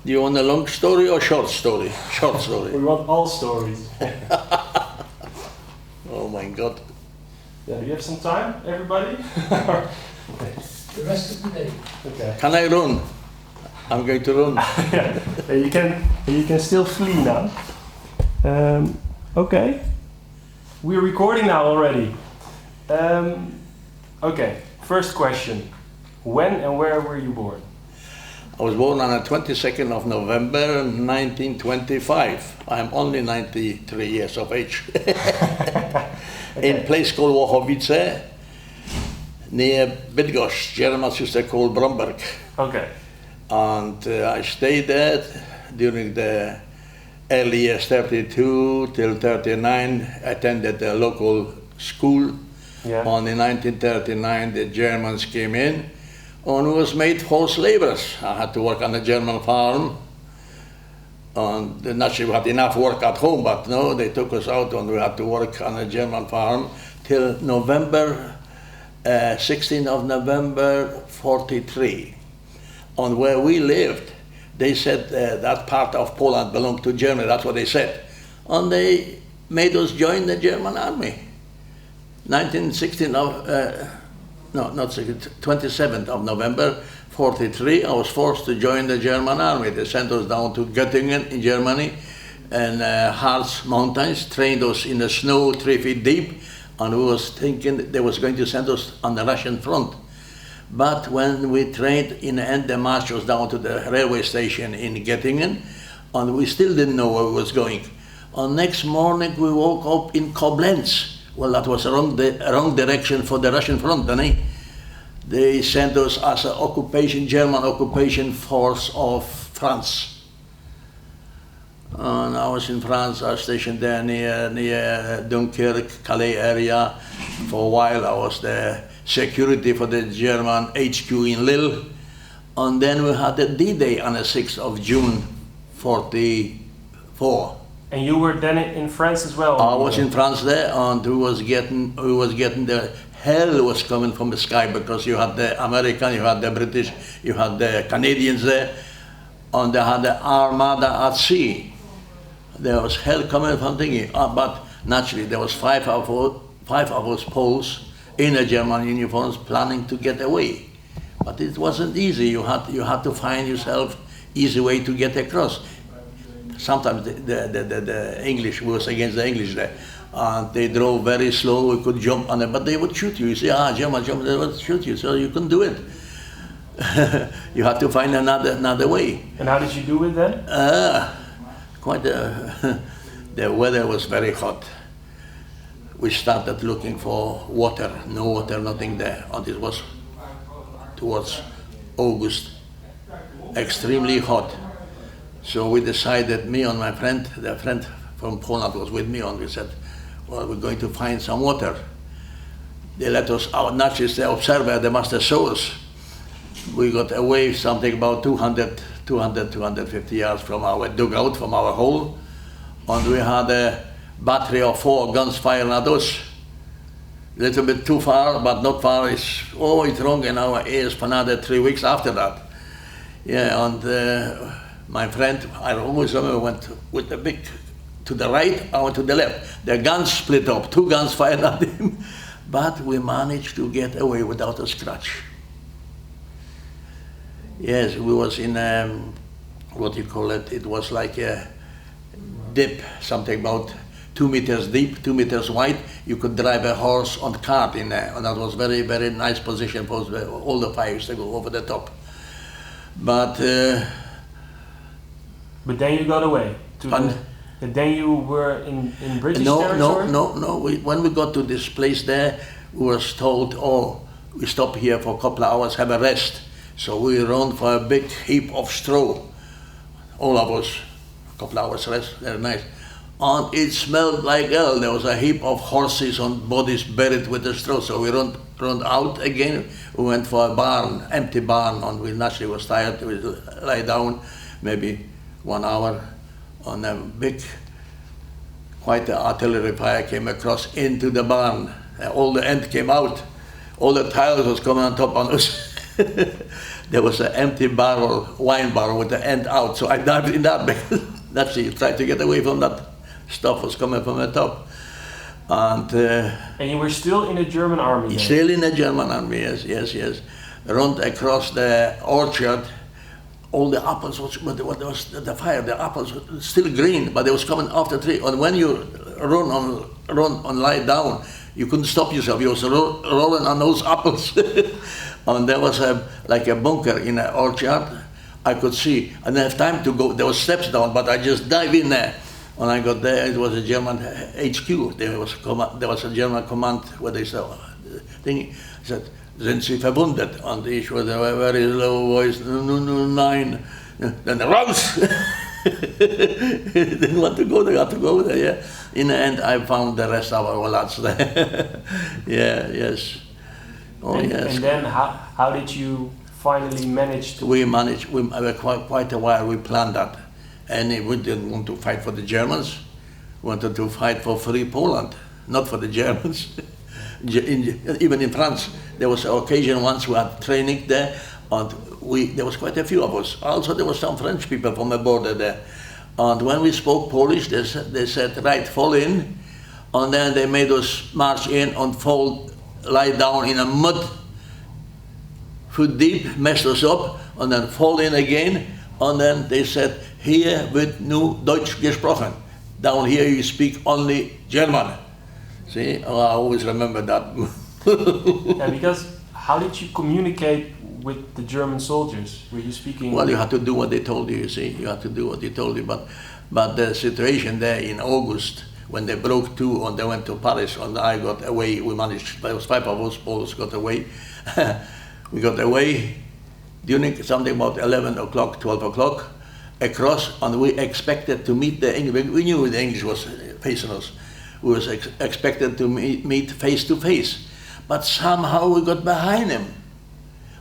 Do you want a long story or short story? Short story. We want all stories. Oh my God. Yeah, do you have some time, everybody? The rest of the day. Okay. Can I run? I'm going to run. Yeah, you can still flee now. Okay. We're recording now already. Okay, first question. When and where were you born? I was born on the 22nd of November 1925. I'm only 93 years of age. In a place called Włochowice, near Bydgoszcz. Germans used to call Bromberg. Okay. And I stayed there during the early years, 32 till 39, attended a local school. Yeah. On in 1939, the Germans came in and was made forced laborers. I had to work on a German farm. And naturally we had enough work at home, but no, they took us out and we had to work on a German farm till November, 16th of November 43. On where we lived, they said that part of Poland belonged to Germany, that's what they said. And they made us join the German army. 27th of November 43, I was forced to join the German army. They sent us down to Göttingen in Germany and Harz mountains, trained us in the snow 3 feet deep, and we was thinking they was going to send us on the Russian front. But when we trained, in the end, they marched us down to the railway station in Göttingen, and we still didn't know where we was going. And next morning, we woke up in Koblenz. Well, that was the wrong direction for the Russian front, didn't they? They sent us as an German occupation force of France. And I was in France, I was stationed there near Dunkirk, Calais area. For a while, I was the security for the German HQ in Lille. And then we had the D-Day on the 6th of June, 44. And you were then in France as well? I was in France there, and we was getting the hell was coming from the sky, because you had the American, you had the British, you had the Canadians there, and they had the Armada at sea. There was hell coming from thingy, but naturally there was five of us Poles in the German uniforms planning to get away. But it wasn't easy. You had to find yourself easy way to get across. Sometimes the English was against the English there. They drove very slow, we could jump on it, but they would shoot you. You say, German, they would shoot you, so you couldn't do it. You had to find another way. And how did you do it then? The weather was very hot. We started looking for water, no water, nothing there. And it was towards August, extremely hot. So we decided, me and my friend, the friend from Poland was with me, and we said, well, we're going to find some water. They let us out, naturally the observer, the master saw us. We got away something about 250 yards from our dugout, from our hole, and we had a battery of 4 guns firing at us. A little bit too far, but not far. It's wrong in our ears for another 3 weeks after that. Yeah, and my friend, I always remember, went with the big to the right, I went to the left. The guns split up, 2 guns fired at him, but we managed to get away without a scratch. Yes, we was in, what you call it, it was like a dip, something about 2 meters deep, 2 meters wide. You could drive a horse on cart in there, and that was very, very nice position for all the fires to go over the top. But then you got away? Then you were in British territory? No. When we got to this place there, we were told, we stop here for a couple of hours, have a rest. So we ran for a big heap of straw, all of us, a couple of hours rest, very nice. And it smelled like hell. There was a heap of horses and bodies buried with the straw. So we ran out again. We went for a barn, empty barn, and we naturally was tired. We lay down maybe 1 hour, and a big, quite an artillery fire came across into the barn. All the end came out. All the tiles was coming on top on us. there was an empty barrel, wine barrel with the end out. So I dived in that because that's it. Tried to get away from that stuff was coming from the top. And you were still in the German army then? Still in the German army, yes. Run across the orchard. All the apples was the fire. The apples were still green, but they was coming off the tree. And when you run and lie down, you couldn't stop yourself. You was rolling on those apples. And there was like a bunker in the orchard. I could see. I didn't have time to go. There was steps down, but I just dive in there. When I got there, it was a German HQ. There was a German command where they said, "Sind Sie verwundet?" And ich was a very low voice, "Nein." Then raus! Didn't want to go there, got to go there, yeah. In the end, I found the rest of our lads there. Yes. Yes. And then how did you finally manage to... We managed, quite a while we planned that. And we didn't want to fight for the Germans. We wanted to fight for free Poland, not for the Germans. Even in France, there was an occasion once we had training there, and there was quite a few of us. Also, there were some French people from the border there. And when we spoke Polish, they said, right, fall in. And then they made us march in and lie down in a mud, foot deep, messed us up, and then fall in again. And then they said, hier wird nur Deutsch gesprochen. Down here you speak only German. See, I always remember that. Yeah, because how did you communicate with the German soldiers? Were you speaking? Well, you had to do what they told you, see. You had to do what they told you. But the situation there in August, when they broke two and they went to Paris and I got away, we managed, there was 5 of us, Poles got away. We got away during something about 11 o'clock, 12 o'clock, across, and we expected to meet the English. We knew the English was facing us. We was expected to meet face to face. But somehow we got behind him.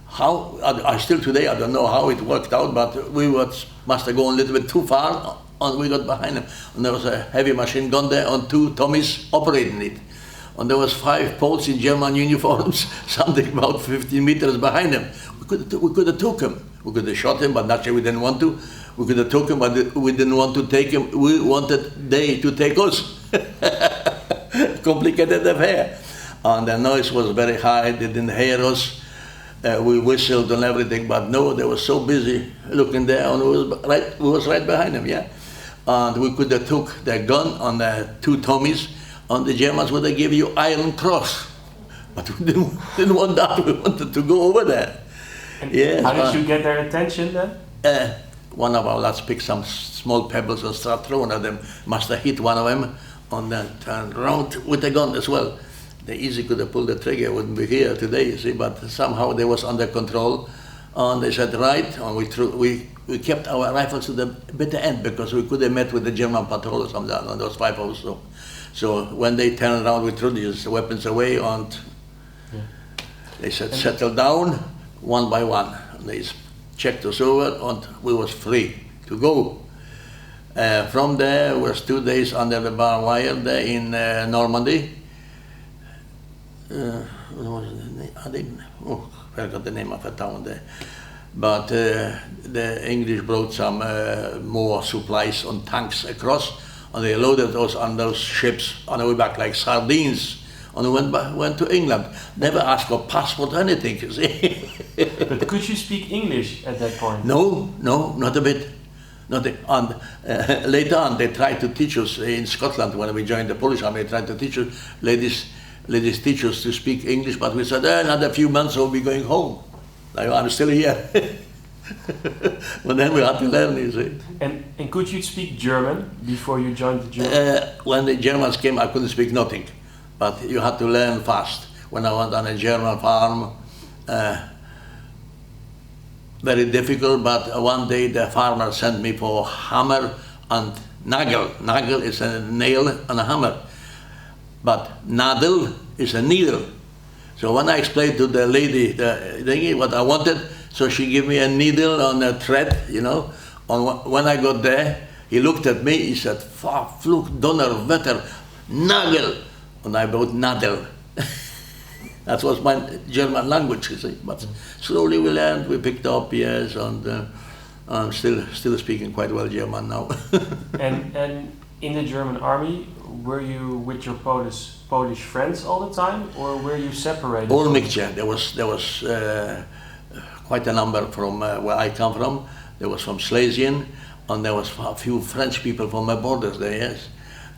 How, I still today, I don't know how it worked out, but we must have gone a little bit too far, and we got behind him. And there was a heavy machine gun there, and 2 Tommies operating it. And there was 5 Poles in German uniforms, something about 15 meters behind him. We could have took him. We could have shot him, but naturally we didn't want to. We could have took him, but we didn't want to take him. We wanted they to take us. Complicated affair. And the noise was very high. They didn't hear us. We whistled and everything, but no, they were so busy looking there, and we was right behind them, yeah. And we could have took the gun on the 2 Tommies, and the Germans would have given you Iron Cross. But we didn't want that. We wanted to go over there. And yes, how did you get their attention then? One of our lads picked some small pebbles and started throwing at them. Must have hit one of them, and then turned around with the gun as well. They easily could have pulled the trigger, wouldn't be here today, you see, but somehow they was under control. And they said, right, and we kept our rifles to the bitter end because we could have met with the German patrol or something, and there was 5 of us. So when they turned around, we threw these weapons away, and they said, settle down, one by one. And they checked us over, and we was free to go. From there, we was 2 days under the barbed wire there in Normandy. I forgot the name of a town there. But the English brought some more supplies on tanks across, and they loaded us on those ships on the way back like sardines. And we went to England. Never asked for passport or anything, you see. But could you speak English at that point? No, not a bit. Nothing. And later on, they tried to teach us in Scotland when we joined the Polish army. They tried to teach us, ladies teach us to speak English, but we said, another few months we'll be going home. Like, I'm still here. But then we had to learn, you see. And could you speak German before you joined the German? When the Germans came, I couldn't speak nothing. But you had to learn fast. When I went on a German farm, very difficult, but one day the farmer sent me for hammer and nagel. Nagel is a nail and a hammer. But nadel is a needle. So when I explained to the lady what I wanted, so she gave me a needle and a thread, you know. And when I got there, he looked at me, he said, "Verflucht Donnerwetter, Nagel." And I wrote nadel. That was my German language, you see. But slowly we learned, we picked up, yes, and I'm still speaking quite well German now. And in the German army, were you with your Polish friends all the time, or were you separated? All mixture. There was quite a number from where I come from. There was from Silesian, and there was a few French people from my borders there, yes.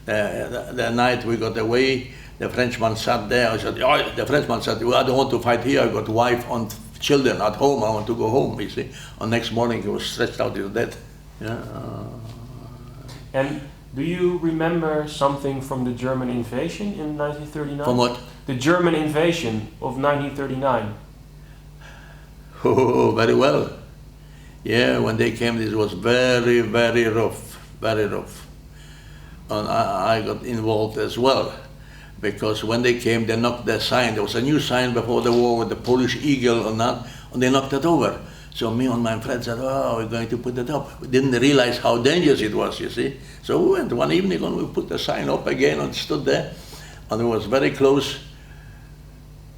The night we got away, the Frenchman sat there. I said, oh, the Frenchman said, well, I don't want to fight here. I got wife and children at home. I want to go home, you see. And next morning he was stretched out to death. Yeah. And do you remember something from the German invasion in 1939? From what? The German invasion of 1939. Oh, very well. Yeah, when they came, this was very, very rough, very rough. And I got involved as well, because when they came, they knocked the sign. There was a new sign before the war with the Polish eagle and that, and they knocked it over. So me and my friend said, oh, we're going to put it up. We didn't realize how dangerous it was, you see. So we went one evening and we put the sign up again and stood there, and it was very close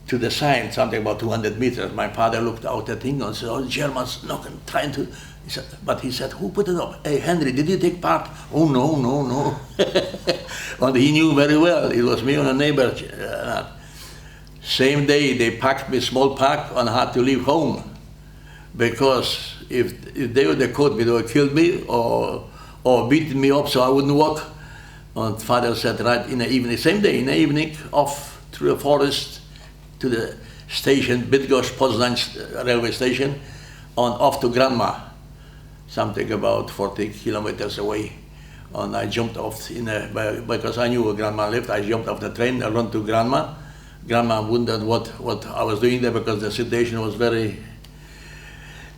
to the sign, something about 200 meters. My father looked out at thing and said, oh, Germans knocking, trying to, he said, who put it up? Hey, Henry, did you take part? Oh, no. And he knew very well, it was me and a neighbor. Same day, they packed me small pack and had to leave home. Because if they would have caught me, they would have killed me or beaten me up so I wouldn't walk. And father said, right in the evening, same day, in the evening, off through the forest to the station, Bydgoszcz, Poznań railway station, and off to Grandma, something about 40 kilometers away. And I jumped off, because I knew where Grandma lived, I jumped off the train, I ran to Grandma. Grandma wondered what I was doing there, because the situation was very...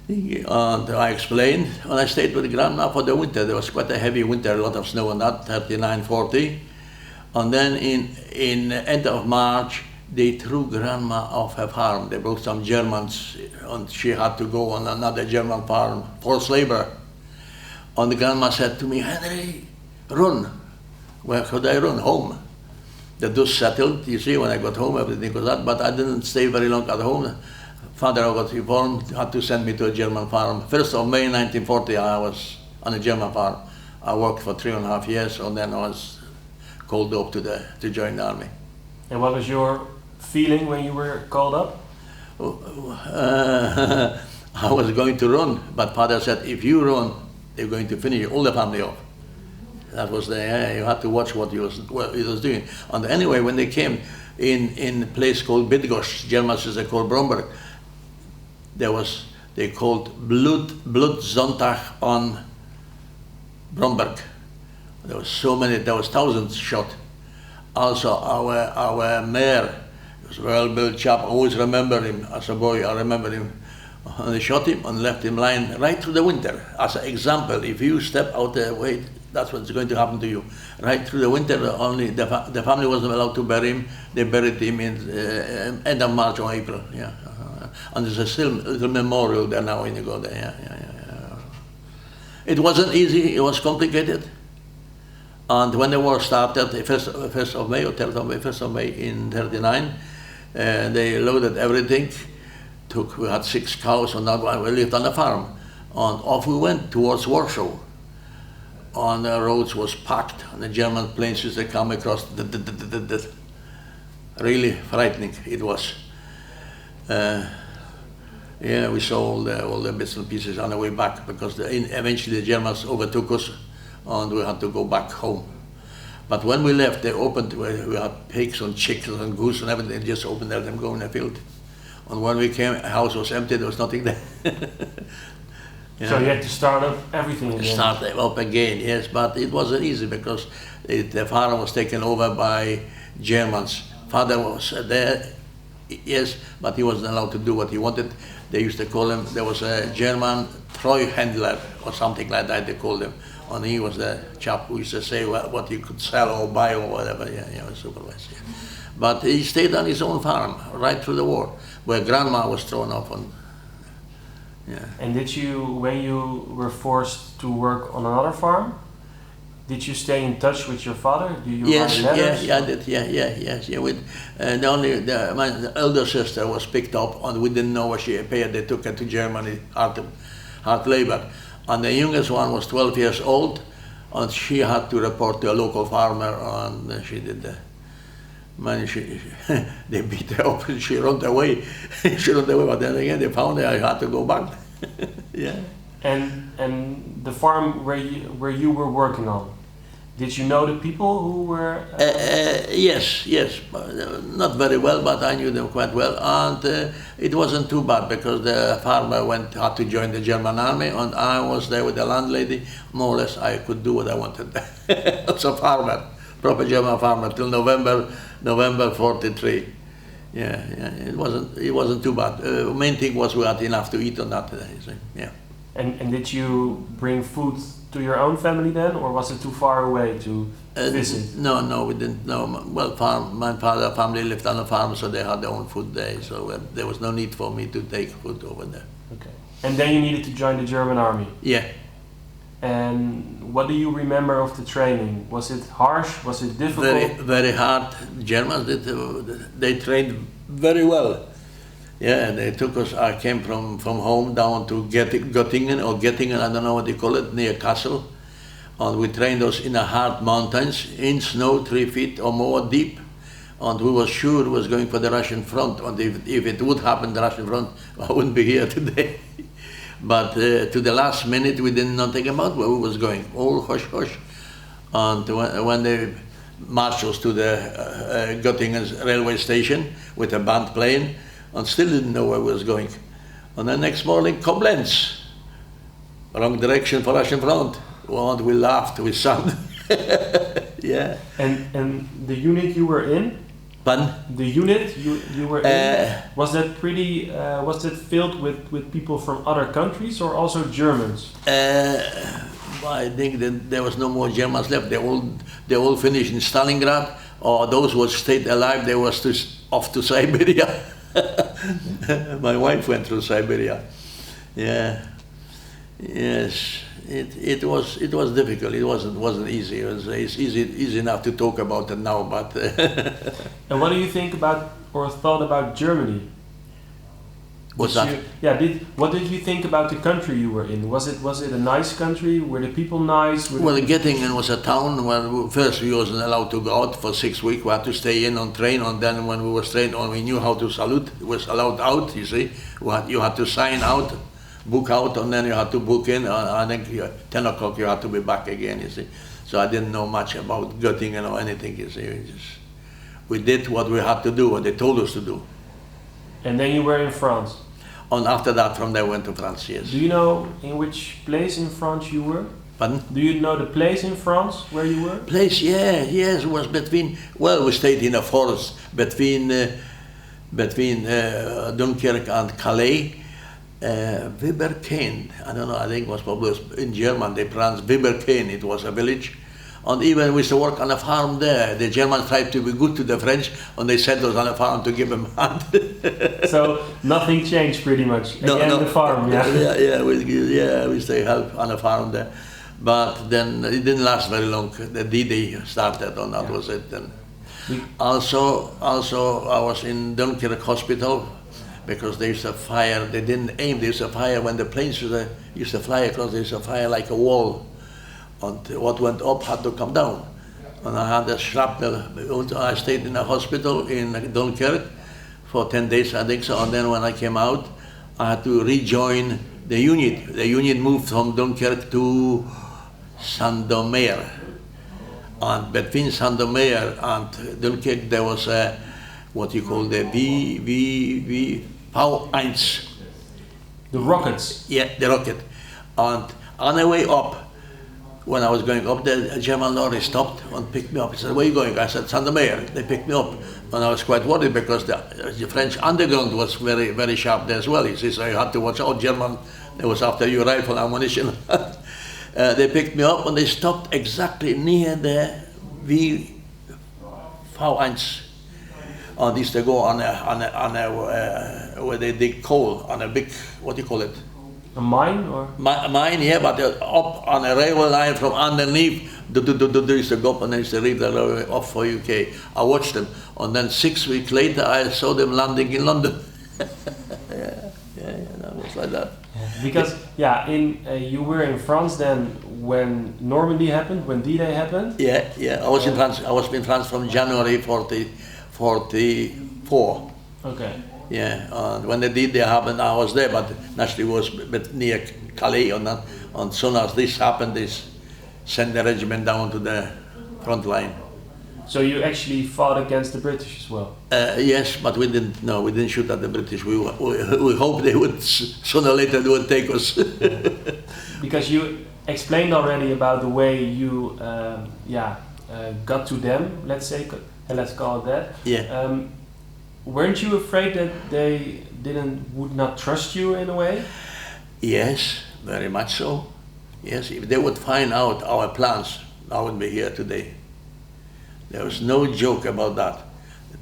And I explained, and I stayed with Grandma for the winter. There was quite a heavy winter, a lot of snow on that, 39, 40. And then in end of March, they threw Grandma off her farm. They brought some Germans, and she had to go on another German farm, forced labor. And the Grandma said to me, Henry, run. Where could I run? Home. The dust settled, you see, when I got home, everything was that, but I didn't stay very long at home. Father got informed, had to send me to a German farm. 1st of May 1940, I was on a German farm. I worked for 3.5 years, and then I was called up to join the army. And what was your feeling when you were called up? I was going to run, but Father said, if you run, they're going to finish all the family off. That was you had to watch what he was doing. And anyway, when they came in a place called Bydgoszcz, Germans is called Bromberg, they called Blutsonntag on Bromberg. There was so many, there was thousands shot. Also our mayor, he was a well-built chap, I always remember him as a boy, I remember him. And they shot him and left him lying right through the winter. As an example, if you step out the way, that's what's going to happen to you. Right through the winter, only the family wasn't allowed to bury him. They buried him in end of March or April. Yeah, and there's a little memorial there now when you go there. Yeah. It wasn't easy. It was complicated. And when the war started, the 1st of May or 1st of May in '39, they loaded everything. We had 6 cows, and we lived on a farm. And off we went towards Warsaw. And the roads was packed, and the German planes used to come across. Really frightening it was. We saw all the bits and pieces on the way back, because eventually the Germans overtook us, and we had to go back home. But when we left, they opened. We had pigs and chickens and goose and everything. They just opened, let them go in the field. And when we came, the house was empty. There was nothing there. So you had to start up everything again? Start up again, yes, but it wasn't easy, because the farm was taken over by Germans. Father was there, yes, but he wasn't allowed to do what he wanted. They used to call him, there was a German Treuhändler or something like that, they called him. And he was the chap who used to say what he could sell or buy or whatever, supervisor. Yeah. But he stayed on his own farm right through the war, where Grandma was thrown off on. Yeah. And did you, when you were forced to work on another farm, Did you stay in touch with your father? Do you Yes, write letters? I did. Yeah. With my elder sister was picked up, and we didn't know what she paid. They took her to Germany, hard labor, and the youngest one was 12 years old, and she had to report to a local farmer, and she did that. Man, they beat her up, and she ran away. But then again, they found her. I had to go back. Yeah. And the farm where you were working on, did you know the people who were? Yes, not very well, but I knew them quite well, and it wasn't too bad because the farmer had to join the German army, and I was there with the landlady. More or less, I could do what I wanted. As a farmer, proper German farmer, till November '43. Yeah, it wasn't too bad. Main thing was we had enough to eat on that day. Yeah. And did you bring food to your own family then, or was it too far away to visit? No, we didn't. No, well, my father's family lived on a farm, so they had their own food there. So there was no need for me to take food over there. Okay. And then you needed to join the German army. Yeah. And what do you remember of the training? Was it harsh? Was it difficult? Very, very hard. Germans they trained very well. Yeah, they took us. I came from home down to Göttingen, I don't know what they call it, near Kassel, and we trained us in the hard mountains, in snow, 3 feet or more deep, and we were sure it was going for the Russian front. And if it would happen, the Russian front, I wouldn't be here today. But to the last minute, we didn't know nothing about where we was going. All hush hush. And when they marched us to the Göttingen's railway station with a band playing, and still didn't know where we was going. And the next morning, Koblenz, wrong direction for Russian front. And we laughed, we sang. Yeah. And the unit you were in? Pardon? The unit you were in, was that pretty? Was it filled with people from other countries or also Germans? I think that there was no more Germans left. They all finished in Stalingrad, or those who stayed alive, they was off to Siberia. My wife went through Siberia. Yeah. Yes. It was difficult. It wasn't easy. It's easy enough to talk about it now, but. And what do you think about or thought about Germany? What's that? What did you think about the country you were in? Was it a nice country? Were the people nice? Well, Göttingen was a town where first we wasn't allowed to go out for 6 weeks. We had to stay in on train, and then when we were trained on, we knew how to salute. It was allowed out. You see, you had to sign out, book out, and then you had to book in. I think 10 o'clock you had to be back again. You see, so I didn't know much about Göttingen or anything. You see, we did what we had to do, what they told us to do. And then you were in France. And after that, from there, went to France, yes. Do you know in which place in France you were? Pardon? Do you know the place in France where you were? Place, yes, it was between, well, we stayed in a forest between Dunkirk and Calais. Wibberkane, I don't know, I think it was probably in German, they pronounced Wibberkane, it was a village. And even we used to work on a farm there. The Germans tried to be good to the French, and they sent us on a farm to give them hand. So nothing changed pretty much. Again, the farm, yeah. We used to help on a farm there. But then it didn't last very long. The D-Day started, and that was it. And also, I was in Dunkirk hospital because they used to fire. They didn't aim. They used to fire when the planes used to fly across. They used to fire like a wall. And what went up had to come down. And I had a shrapnel. I stayed in a hospital in Dunkirk for 10 days, I think so. And then when I came out, I had to rejoin the unit. The unit moved from Dunkirk to Sandomir. And between Sandomir and Dunkirk, there was what you call the WWII. The rockets? Yeah, the rocket. And on the way up, when I was going up there, a German lorry stopped and picked me up. He said, "Where are you going?" I said, "Sandomir." They picked me up. And I was quite worried because the French underground was very, very sharp there as well. He says, so you had to watch out. German, they was after your rifle ammunition. They picked me up and they stopped exactly near the WWII. And they used to go on a where they dig coal, on a big, what do you call it? A mine or? Mine, yeah, but up on a railway line from underneath used to go up and they used to read the railway off for UK. I watched them, and then 6 weeks later I saw them landing in London. yeah, that was like that. Because you were in France then when Normandy happened, when D-Day happened. Yeah. I was in France. I was in France from January 44. Okay. Yeah, and when the D-Day happened, I was there, but naturally it was a bit near Calais. And soon as this happened, they sent the regiment down to the front line. So you actually fought against the British as well? Yes, but we didn't. No, we didn't shoot at the British. We hoped they would sooner or later they would take us. Because you explained already about the way you got to them. Let's call it that. Yeah. Weren't you afraid that they would not trust you in a way? Yes, very much so. Yes, if they would find out our plans, I wouldn't be here today. There was no joke about that.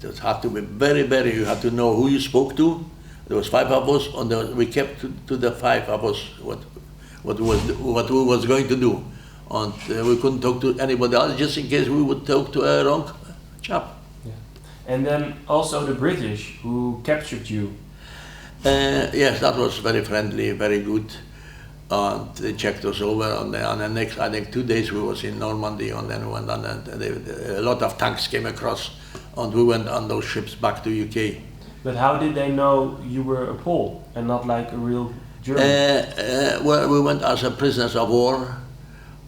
It had to be very, very, you had to know who you spoke to. There was 5 of us, and we kept to the 5 of us what we was going to do. And we couldn't talk to anybody else, just in case we would talk to a wrong chap. Yeah. And then also the British who captured you. Yes, that was very friendly, very good. And they checked us over, and then on the next, I think 2 days we was in Normandy, and then we went on, and a lot of tanks came across, and we went on those ships back to UK. But how did they know you were a Pole and not like a real German? Well, we went as a prisoners of war,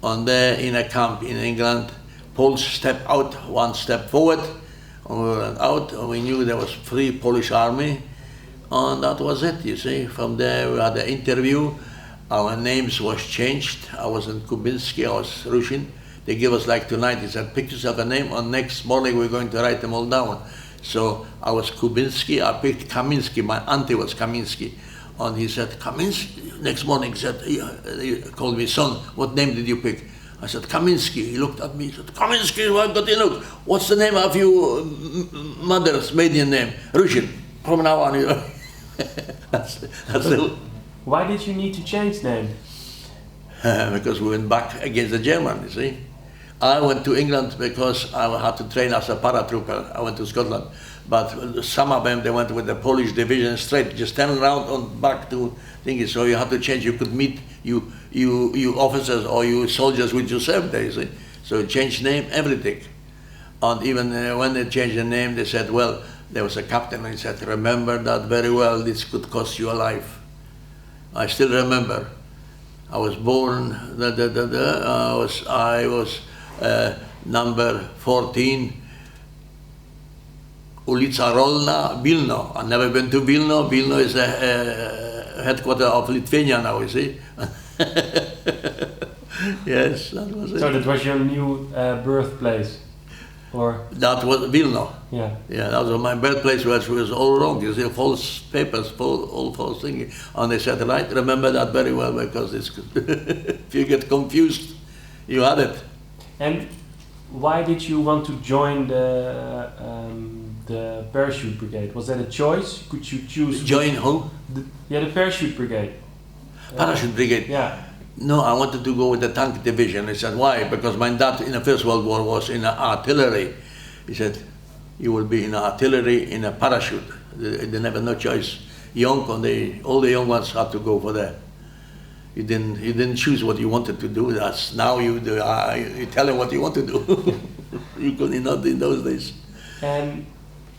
and there in a camp in England, Poles stepped out 1 step forward, and we went out, and we knew there was free Polish army, and that was it, you see. From there we had an interview. Our names was changed. I wasn't Kubinski, I was Russian. They give us like tonight, he said, pictures of a name, and next morning we're going to write them all down. So I was Kubinski, I picked Kamiński, my auntie was Kamiński. And he said, Kamiński, next morning he said, he called me, son, what name did you pick? I said, Kamiński. He looked at me, he said, Kamiński, what got you look? What's the name of your mother's maiden name? Russian, from now on. You know. that's the... Why did you need to change name? Because we went back against the Germans, you see. I went to England because I had to train as a paratrooper. I went to Scotland. But some of them, they went with the Polish division straight, just turn around and back to thingy. So you had to change. You could meet you officers or you soldiers with you served there, you see. So you changed name, everything. And even when they changed the name, they said, well, there was a captain and he said, remember that very well, this could cost you a life. I still remember. I was born, I was number 14, Ulica Rolna, Vilno. I've never been to Vilno. Vilno is the headquarters of Lithuania now, you see. Yes, that was it. So that was your new birthplace? Or? That was Vilno. Yeah. Yeah, that was my birthplace, which was all wrong. You see, false papers, all false things. And they said, right, remember that very well, because it's if you get confused, you had it. And why did you want to join the parachute brigade? Was that a choice? Could you choose? Join who? The parachute brigade. Parachute brigade? Yeah. No, I wanted to go with the tank division. He said, why? Because my dad in the First World War was in artillery. He said, you will be in artillery in a parachute. They never no choice. Young, all the young ones had to go for that. You didn't choose what you wanted to do. That's now you do. You tell them what you want to do. You couldn't not in those days. And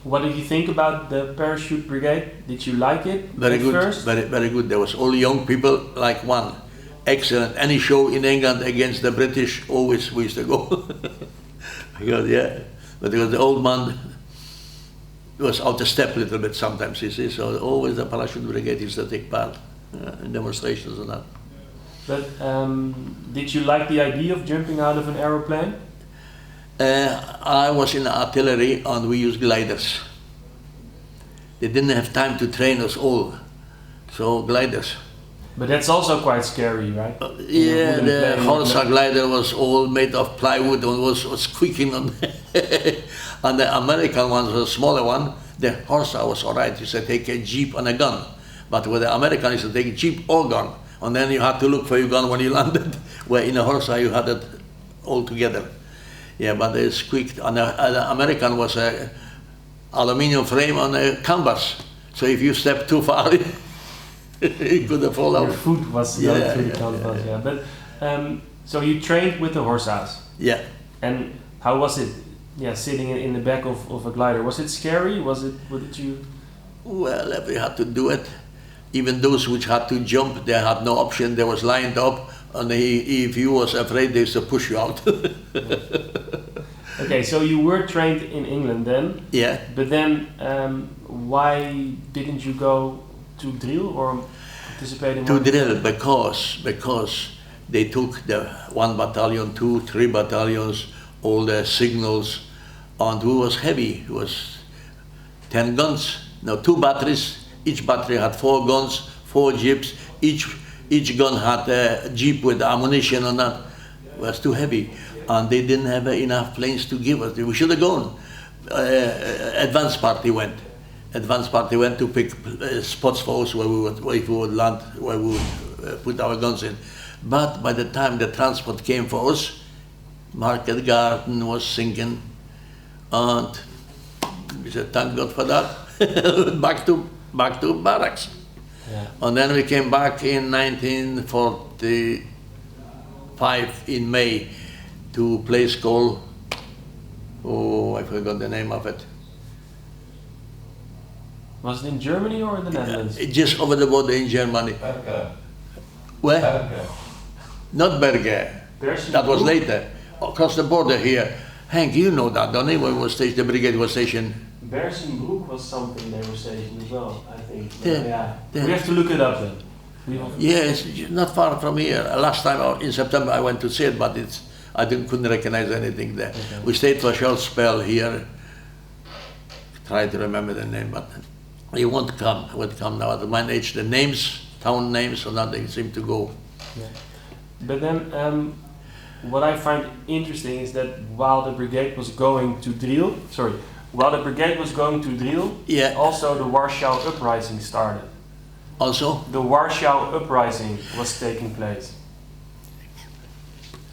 what did you think about the parachute brigade? Did you like it? Very good. First? Very good. There was all young people like one. Excellent. Any show in England against the British, always we used to go. Because the old man was out of step a little bit sometimes, you see. So always the parachute brigade used to take part in demonstrations and that. But did you like the idea of jumping out of an aeroplane? I was in artillery and we used gliders. They didn't have time to train us all, so gliders. But that's also quite scary, right? Yeah, the Horsa glider was all made of plywood and was squeaking on. And the American ones, the smaller one, the Horsa was all right. You said take a jeep and a gun. But with the American, you said take a jeep or gun. And then you had to look for your gun when you landed. Where in a Horsa you had it all together. Yeah, but they squeaked. And the American was a aluminium frame on a canvas. So if you step too far, it could have fallen Your out. foot was Yeah, going through the yeah, canvas, yeah. But so you trained with the horse house, Yeah. and how was it? Yeah, sitting in the back of a glider. Was it scary? What did you? Well, we had to do it. Even those which had to jump, they had no option. They was lined up, and if you was afraid, they used to push you out. Okay, so you were trained in England then, Yeah. but then why didn't you go to drill or participate in To one? drill because they took the 1 battalion, 2, 3 battalions, all the signals, and it was heavy. It was 10 guns. Now 2 batteries. Each battery had 4 guns, 4 jeeps. Each gun had a jeep with ammunition on that. It was too heavy, and they didn't have enough planes to give us. We should have gone. Advance party went. Advance party went to pick spots for us where we would land, where we would put our guns in. But by the time the transport came for us, Market Garden was sinking, and we said, thank God for that. back to barracks. Yeah. And then we came back in 1945 in May to a place called, oh, I forgot the name of it. Was it in Germany or in the Netherlands? Just over the border in Germany. Where? Not Berge. That was later. Across the border here. Hank, you know that, don't you? When was the brigade was stationed. Bersenbroek was something they were stationed as well, I think. Yeah. We have to look it up then. Yes, not far from here. Last time in September I went to see it, but I couldn't recognize anything there. Okay. We stayed for a short spell here. Try to remember the name, but it won't come. It won't come now. At my age, the names, town names, or nothing seem to go. Yeah. But then, what I find interesting is that while the brigade was going to drill, Yeah. also the Warsaw Uprising started. Also, The Warsaw Uprising was taking place.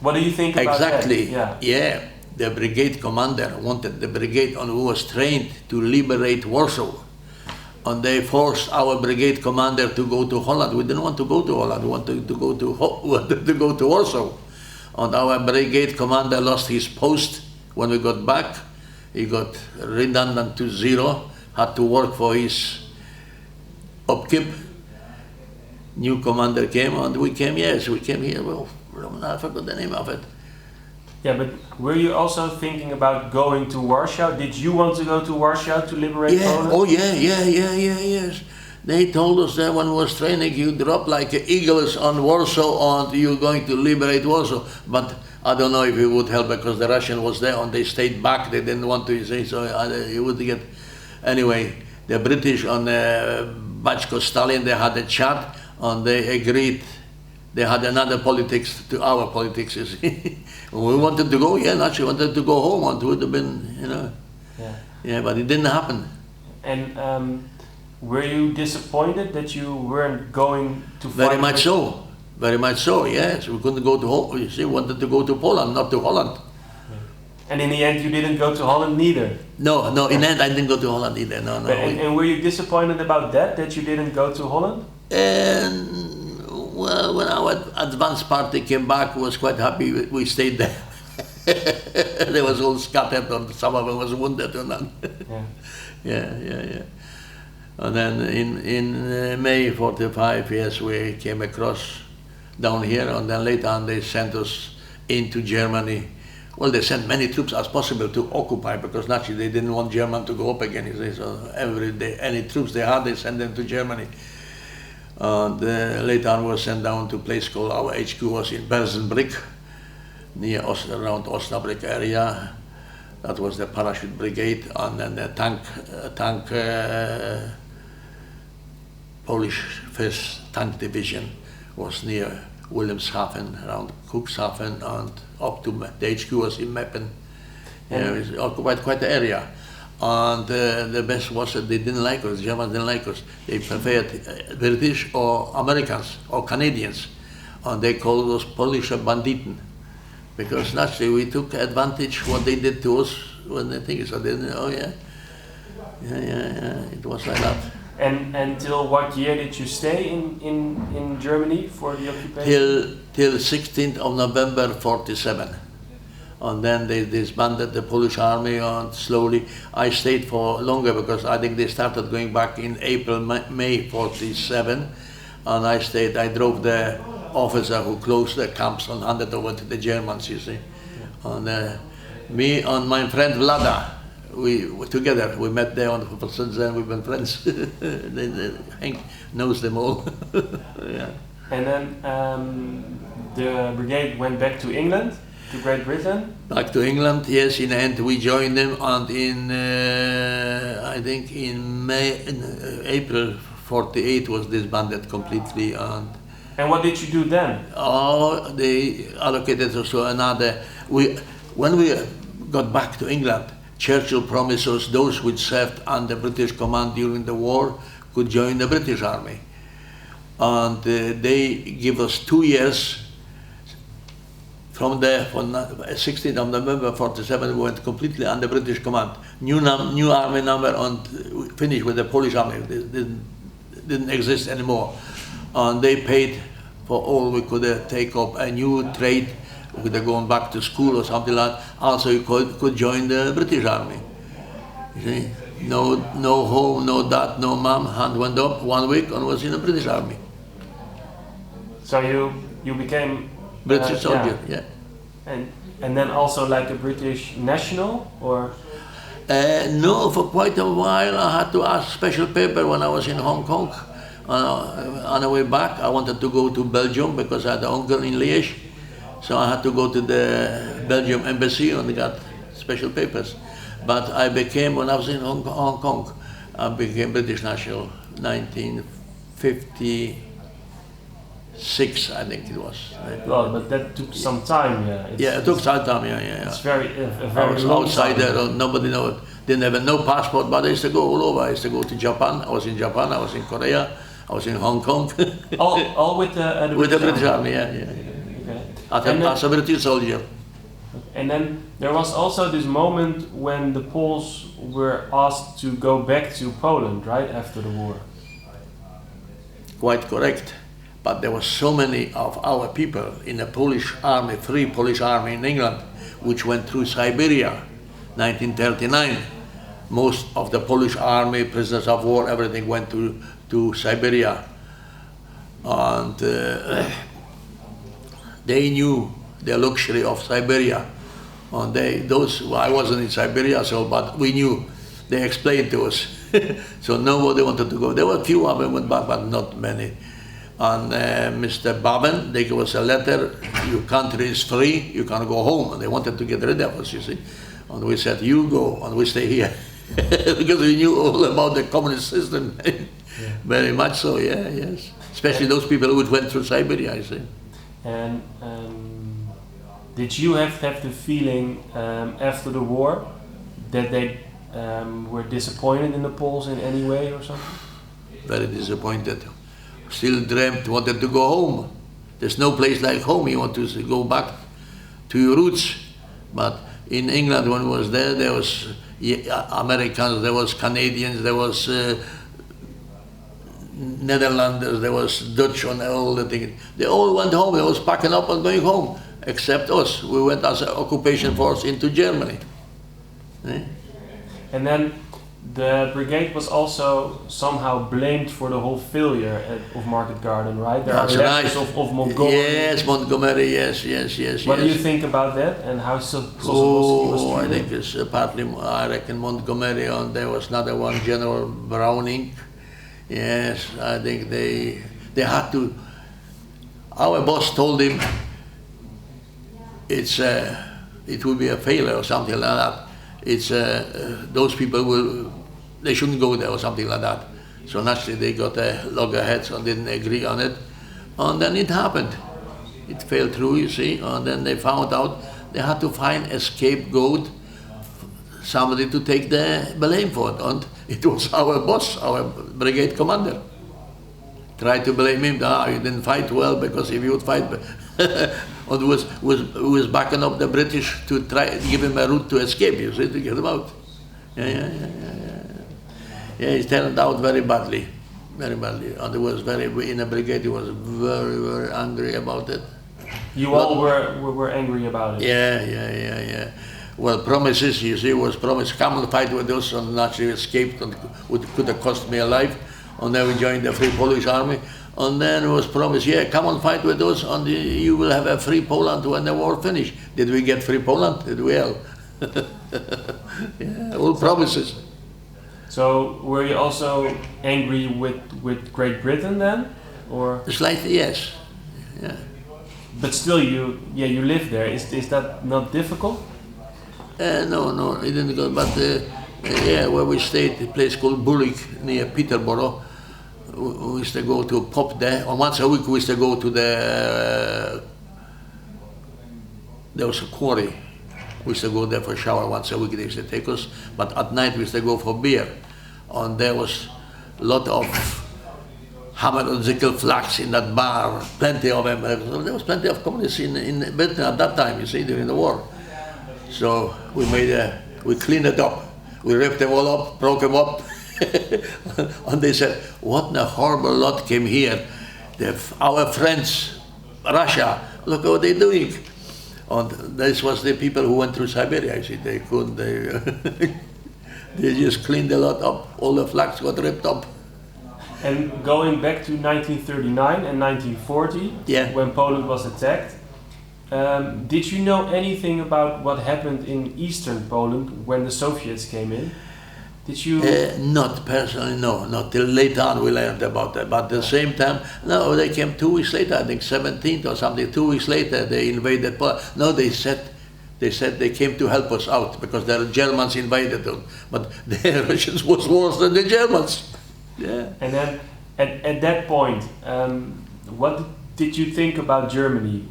What do you think about exactly. that? Yeah. The brigade commander wanted the brigade and who was trained to liberate Warsaw. And they forced our brigade commander to go to Holland. We didn't want to go to Holland. We wanted to go to Warsaw. And our brigade commander lost his post when we got back. He got redundant to 0. Had to work for his upkeep. New commander came, and we came. Yes, we came here. Well, I forgot the name of it. Yeah, but were you also thinking about going to Warsaw? Did you want to go to Warsaw to liberate Poland? Oh yeah, yes. They told us that when we was training, you drop like eagles on Warsaw and you're going to liberate Warsaw. But I don't know if it would help because the Russian was there and they stayed back. They didn't want to say so. You would get anyway. The British on Bachko Stalin, they had a chat and they agreed. They had another politics to our politics. You see, we wanted to go. Yeah, naturally wanted to go home, and it would have been, Yeah, but it didn't happen. And were you disappointed that you weren't going to fight? Very much so. Very much so. Yes, we couldn't go to home. You see, we wanted to go to Poland, not to Holland. And in the end, you didn't go to Holland neither. No. In the end, I didn't go to Holland either. No. And were you disappointed about that you didn't go to Holland? And well, when our advance party came back, we was quite happy. We stayed there. They was all scattered, and some of them was wounded, and then. Yeah. And then in May '45, yes, we came across down here, and then later on they sent us into Germany. Well, they sent many troops as possible to occupy, because naturally they didn't want Germany to go up again. You see, so every day, any troops they had, they sent them to Germany. And later on, we were sent down to a place called, our HQ was in Bersenbrück, around Osnabrück area. That was the parachute brigade, and then the tank Polish First Tank Division was near Wilhelmshaven, around Cuxhaven, and up to the HQ was in Meppen. It occupied quite the area. And the best was that they didn't like us, the Germans didn't like us. They preferred British or Americans or Canadians. And they called us Polish Banditen, because naturally we took advantage what they did to us when they think so. They didn't, oh yeah, it was like that. And until what year did you stay in Germany for the occupation? Till 16th of November 47. And then they disbanded the Polish army, and slowly I stayed for longer because I think they started going back in April, May 47. And I stayed, I drove the officer who closed the camps and handed over to the Germans, you see. And me and my friend Vlada, we were together, we met there, and since then we've been friends. Henk knows them all. Yeah. And then the brigade went back to England, to Great Britain? Back to England, yes, in the end we joined them, and in, I think in April 48 was disbanded completely. And what did you do then? Oh, they allocated us to another. When we got back to England, Churchill promised us those which served under British command during the war could join the British Army. And they give us 2 years. From 16th of November 47, we went completely under British command. New army number, and finished with the Polish army. They didn't exist anymore. And they paid for all we could take up a new trade. We could have gone back to school or something like that. Also, you could join the British Army. You see? No home, no dad, no mom. Hand went up 1 week and was in the British Army. So you became British soldier, yeah. And then also like a British national, or? No, for quite a while I had to ask special paper when I was in Hong Kong. On the way back, I wanted to go to Belgium because I had an uncle in Liège. So I had to go to the Belgium embassy and got special papers. But I became, when I was in Hong Kong, I became British national, 1956, I think it was. Well, but that took some time, yeah. It took some time, yeah. It's very I was long outsider, time. nobody knew, didn't have no passport, but I used to go all over. I used to go to Japan, I was in Japan, I was in Korea, I was in Hong Kong. all with the With the British Army, yeah. Okay. As a British soldier. And then there was also this moment when the Poles were asked to go back to Poland, right, after the war. Quite correct. But there were so many of our people in the Polish army, Free Polish Army in England, which went through Siberia, 1939. Most of the Polish army, prisoners of war, everything went to Siberia. And they knew the luxury of Siberia. And I wasn't in Siberia, but we knew. They explained to us. So nobody wanted to go. There were a few of them went back, but not many. And Mr. Babin, they gave us a letter, your country is free, you can go home. And they wanted to get rid of us, you see. And we said, you go, and we stay here. Because we knew all about the communist system. Very much so, yes. Especially those people who went through Siberia, I see. And did you have the feeling after the war that they were disappointed in the Poles in any way or something? Very disappointed. Still dreamt, wanted to go home. There's no place like home. You want to go back to your roots. But in England, when I was there was Americans, there was Canadians, there was Netherlanders, there was Dutch and all the things. They all went home. They was packing up and going home, except us. We went as an occupation force into Germany. And then the brigade was also somehow blamed for the whole failure of Market Garden, right? There That's are letters right. of Montgomery. Yes, Montgomery, yes. What do you think about that, and how was he I think it's partly, I reckon Montgomery, and there was another one, General Browning. Yes, I think they had to. Our boss told him it will be a failure or something like that. It's those people they shouldn't go there or something like that. So naturally they got a loggerheads and didn't agree on it, and then it happened. It fell through, you see, and then they found out they had to find a scapegoat, somebody to take the blame for it, and it was our boss, our brigade commander. tried to blame him. Ah, you didn't fight well, because if you would fight, and was backing up the British to try to give him a route to escape. You see, to get him out. Yeah. It turned out very badly, and it was in the brigade. He was very, very angry about it. You all were angry about it. Yeah. Well, promises, you see, was promised, come and fight with us, and naturally escaped, and could have cost me a life. And then we joined the Free Polish Army, and then it was promised, yeah, come and fight with us, and you will have a free Poland when the war finished. Did we get free Poland? Did we? Well, yeah, all promises. So were you also angry with Great Britain then, or? Slightly, yes. Yeah. But still, you live there. Is that not difficult? No, it didn't go. But where we stayed, a place called Bulik near Peterborough. We used to go to a pub there. And once a week we used to go to there was a quarry. We used to go there for a shower once a week. They used to take us. But at night we used to go for beer. And there was a lot of hammer and sickle flags in that bar. Plenty of them. There was plenty of communists in Britain at that time, you see, during the war. So we cleaned it up. We ripped them all up, broke them up. And they said, what a horrible lot came here. Our friends, Russia, look what they're doing. And this was the people who went through Siberia. You see, they couldn't, they just cleaned the lot up. All the flags got ripped up. And going back to 1939 and 1940, yeah, when Poland was attacked, did you know anything about what happened in eastern Poland when the Soviets came in? Did you? Not personally, no. Not till later on we learned about that. But at the same time, no, they came 2 weeks later, I think 17th or something. 2 weeks later they invaded Poland. No, they said they came to help us out because the Germans invaded them. But the Russians was worse than the Germans. Yeah. And then at that point, what did you think about Germany?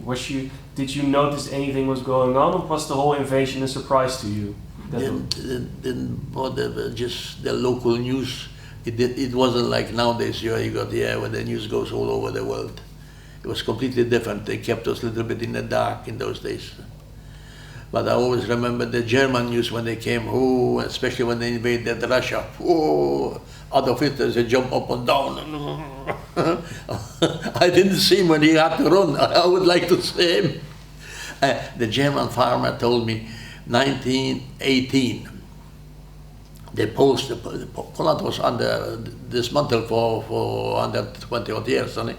Did you notice anything was going on, or was the whole invasion a surprise to you? Didn't bother, just the local news. It wasn't like nowadays. You got when the news goes all over the world. It was completely different. They kept us a little bit in the dark in those days. But I always remember the German news when they came. Oh, especially when they invaded Russia. Oh, Adolf Hitler they jump up and down. I didn't see him when he had to run. I would like to see him. The German farmer told me, 1918, Poland was under dismantled for under 20 odd years, and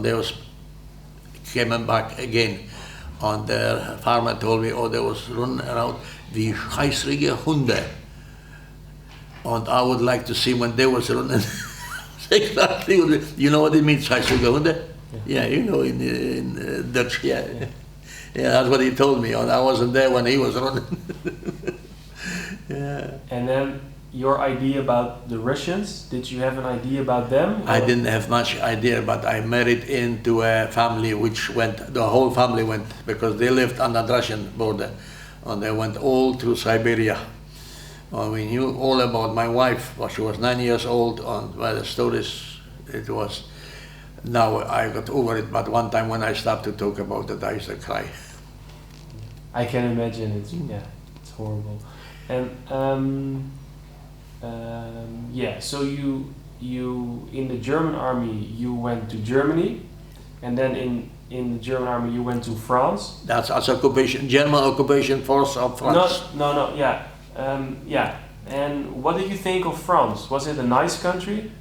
they was coming back again. And the farmer told me, they was running around wie scheißrige Hunde. And I would like to see when they was running. Exactly. You know what it means, scheißrige Hunde? Yeah, you know in Dutch. Yeah, that's what he told me. And I wasn't there when he was running. Yeah. And then your idea about the Russians, did you have an idea about them? I didn't have much idea, but I married into a family which went, the whole family went, because they lived on the Russian border. And they went all through Siberia. We knew all about my wife, she was 9 years old, and by the stories it was, now I got over it, but one time when I started to talk about it, I used to cry. I can imagine, it's horrible. And so you in the German army you went to Germany, and then in the German army you went to France. That's as occupation, German occupation force of France. No, And what did you think of France? Was it a nice country?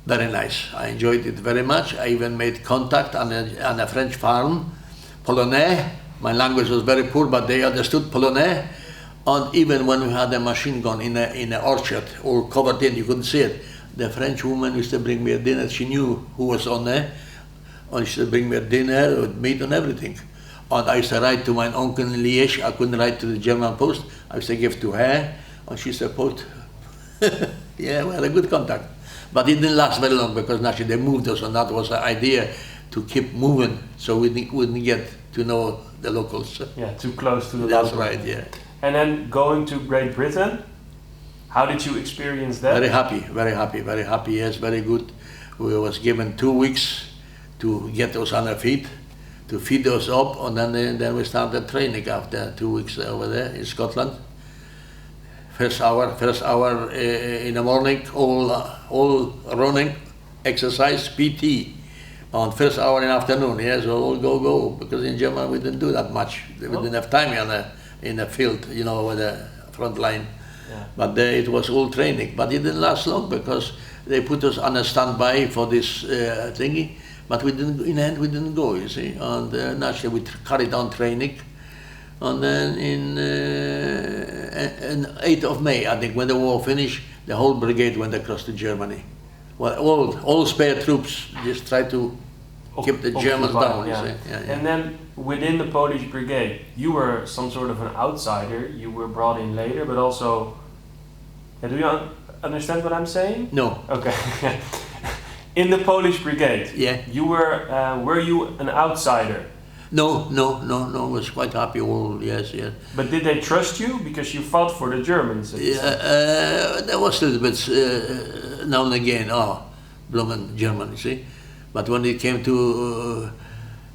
Very nice. I enjoyed it very much. I even made contact on a French farm, Polonais. My language was very poor, but they understood Polonais. And even when we had a machine gun in an orchard, all covered in, you couldn't see it. The French woman used to bring me a dinner. She knew who was on there, and she used to bring me a dinner with meat and everything. And I used to write to my uncle in Liège. I couldn't write to the German post. I used to give to her, and she used to post. Yeah, we had a good contact. But it didn't last very long because naturally they moved us, and that was the idea, to keep moving so we wouldn't get to know the locals. Yeah, too close to the locals. That's right, yeah. And then going to Great Britain, how did you experience that? Very happy, yes, very good. we was given 2 weeks to get us on our feet, to feed us up, and then we started training after 2 weeks over there in Scotland. First hour in the morning, all running, exercise, PT. On first hour in the afternoon, yes, so all go, because in Germany we didn't do that much. We didn't have time in the field, you know, with the front line. Yeah. But it was all training. But it didn't last long because they put us on a standby for this thingy. But we didn't, in the end, we didn't go, you see. And naturally we carried on training. And then in 8th of May, I think, when the war finished, the whole brigade went across to Germany. Well, all spare troops just tried to keep the Germans down, yeah. you see. Yeah. And then within the Polish brigade, you were some sort of an outsider. You were brought in later, but also... do you understand what I'm saying? No. Okay. In the Polish brigade, Yeah. you were you an outsider? No, I was quite happy all, yes. But did they trust you because you fought for the Germans? There was a little bit now and again, blooming German, you see. But when it came to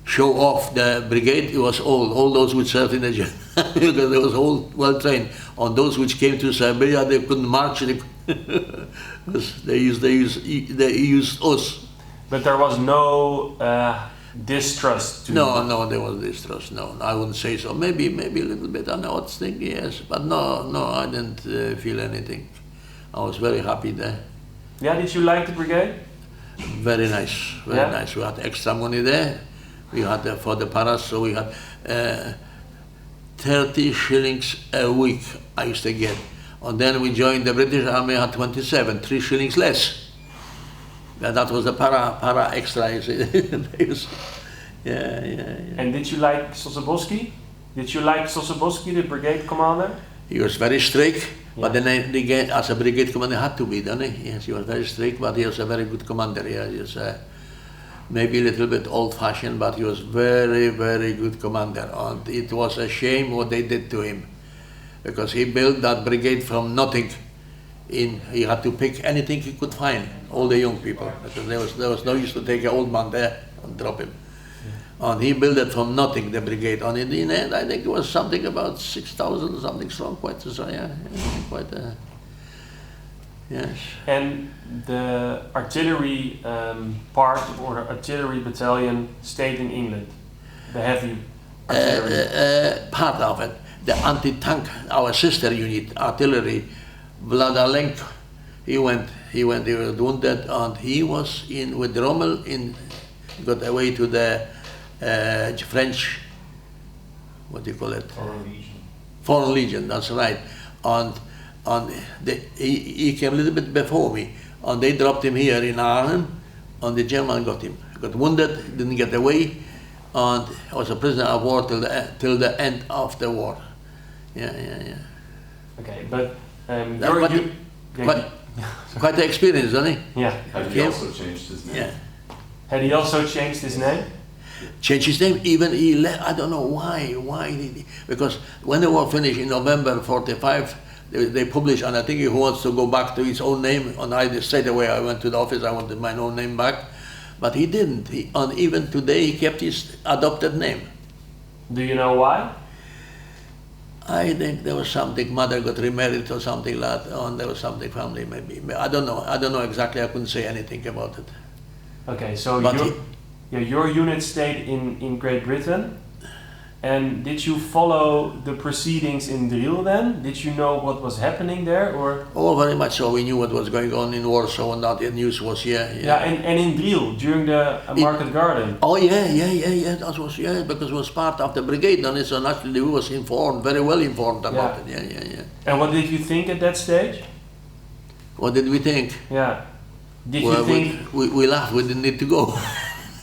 show off the brigade, it was all those which served in the German, because they was all well trained. On those which came to Siberia, they couldn't march, because they used us. But there was no distrust. No, there was distrust. No, I wouldn't say so. Maybe a little bit on the odd thing, yes. But no, I didn't feel anything. I was very happy there. Yeah, did you like the brigade? Very nice, very nice. We had extra money there. We had for the paras, so we had 30 shillings a week I used to get. And then we joined the British Army, had 27, 3 shillings less. That was the para extra, you see. Yeah. And did you like Sosabowski? The brigade commander? He was very strict, but then again, as a brigade commander, had to be, didn't he? Yes, he was very strict, but he was a very good commander. Yeah, he was maybe a little bit old-fashioned, but he was very, very good commander. And it was a shame what they did to him, because he built that brigade from nothing. He had to pick anything he could find, all the young people, because there was no use to take an old man there and drop him. And he built it from nothing, the brigade. And in the end, I think it was something about 6,000 something strong, quite so, yes. And the artillery part, or the artillery battalion, stayed in England, the heavy artillery. Part of it, the anti-tank, our sister unit, artillery, Vladalenko, he was wounded, and he was with Rommel got away to the French, what do you call it? Foreign Legion, that's right. And he came a little bit before me, and they dropped him here in Arnhem, and the German got him. Got wounded, didn't get away, and was a prisoner of war till the end of the war. Yeah. Okay, but quite the experience, isn't he? Yeah. Had he also changed his name? Yeah. Had he also changed his name? Changed his name, even he left, I don't know why did he, because when the war finished in November 45, they published, and I think he wants to go back to his own name, and I straight away I went to the office, I wanted my own name back, but he didn't, and even today he kept his adopted name. Do you know why? I think there was something, mother got remarried or something like that, and there was something, family maybe, I don't know exactly, I couldn't say anything about it. Okay, so But your unit stayed in Great Britain, and did you follow the proceedings in Driel then? Did you know what was happening there, or? Oh, very much so. We knew what was going on in Warsaw, and that the news was here. Yeah, and in Driel during the Market Garden. Oh yeah. That was because it was part of the brigade, and so naturally we was informed, very well informed about it. Yeah. And what did you think at that stage? What did we think? Yeah. Did well, you think we laughed? We didn't need to go.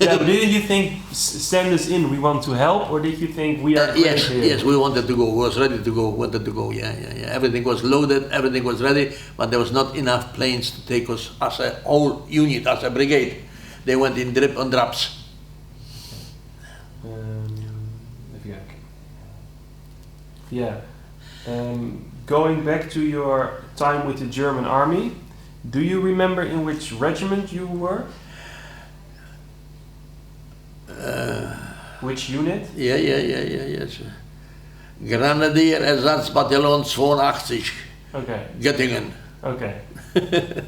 Yeah, but did you think send us in? We want to help, or did you think we are? Yes, we wanted to go. We was ready to go. Wanted to go. Yeah. Everything was loaded. Everything was ready, but there was not enough planes to take us as a whole unit, as a brigade. They went in drip and drops. Going back to your time with the German army, do you remember in which regiment you were? Which unit? Yes. Grenadier Ersatzbataillon 82, Okay. Göttingen. Okay.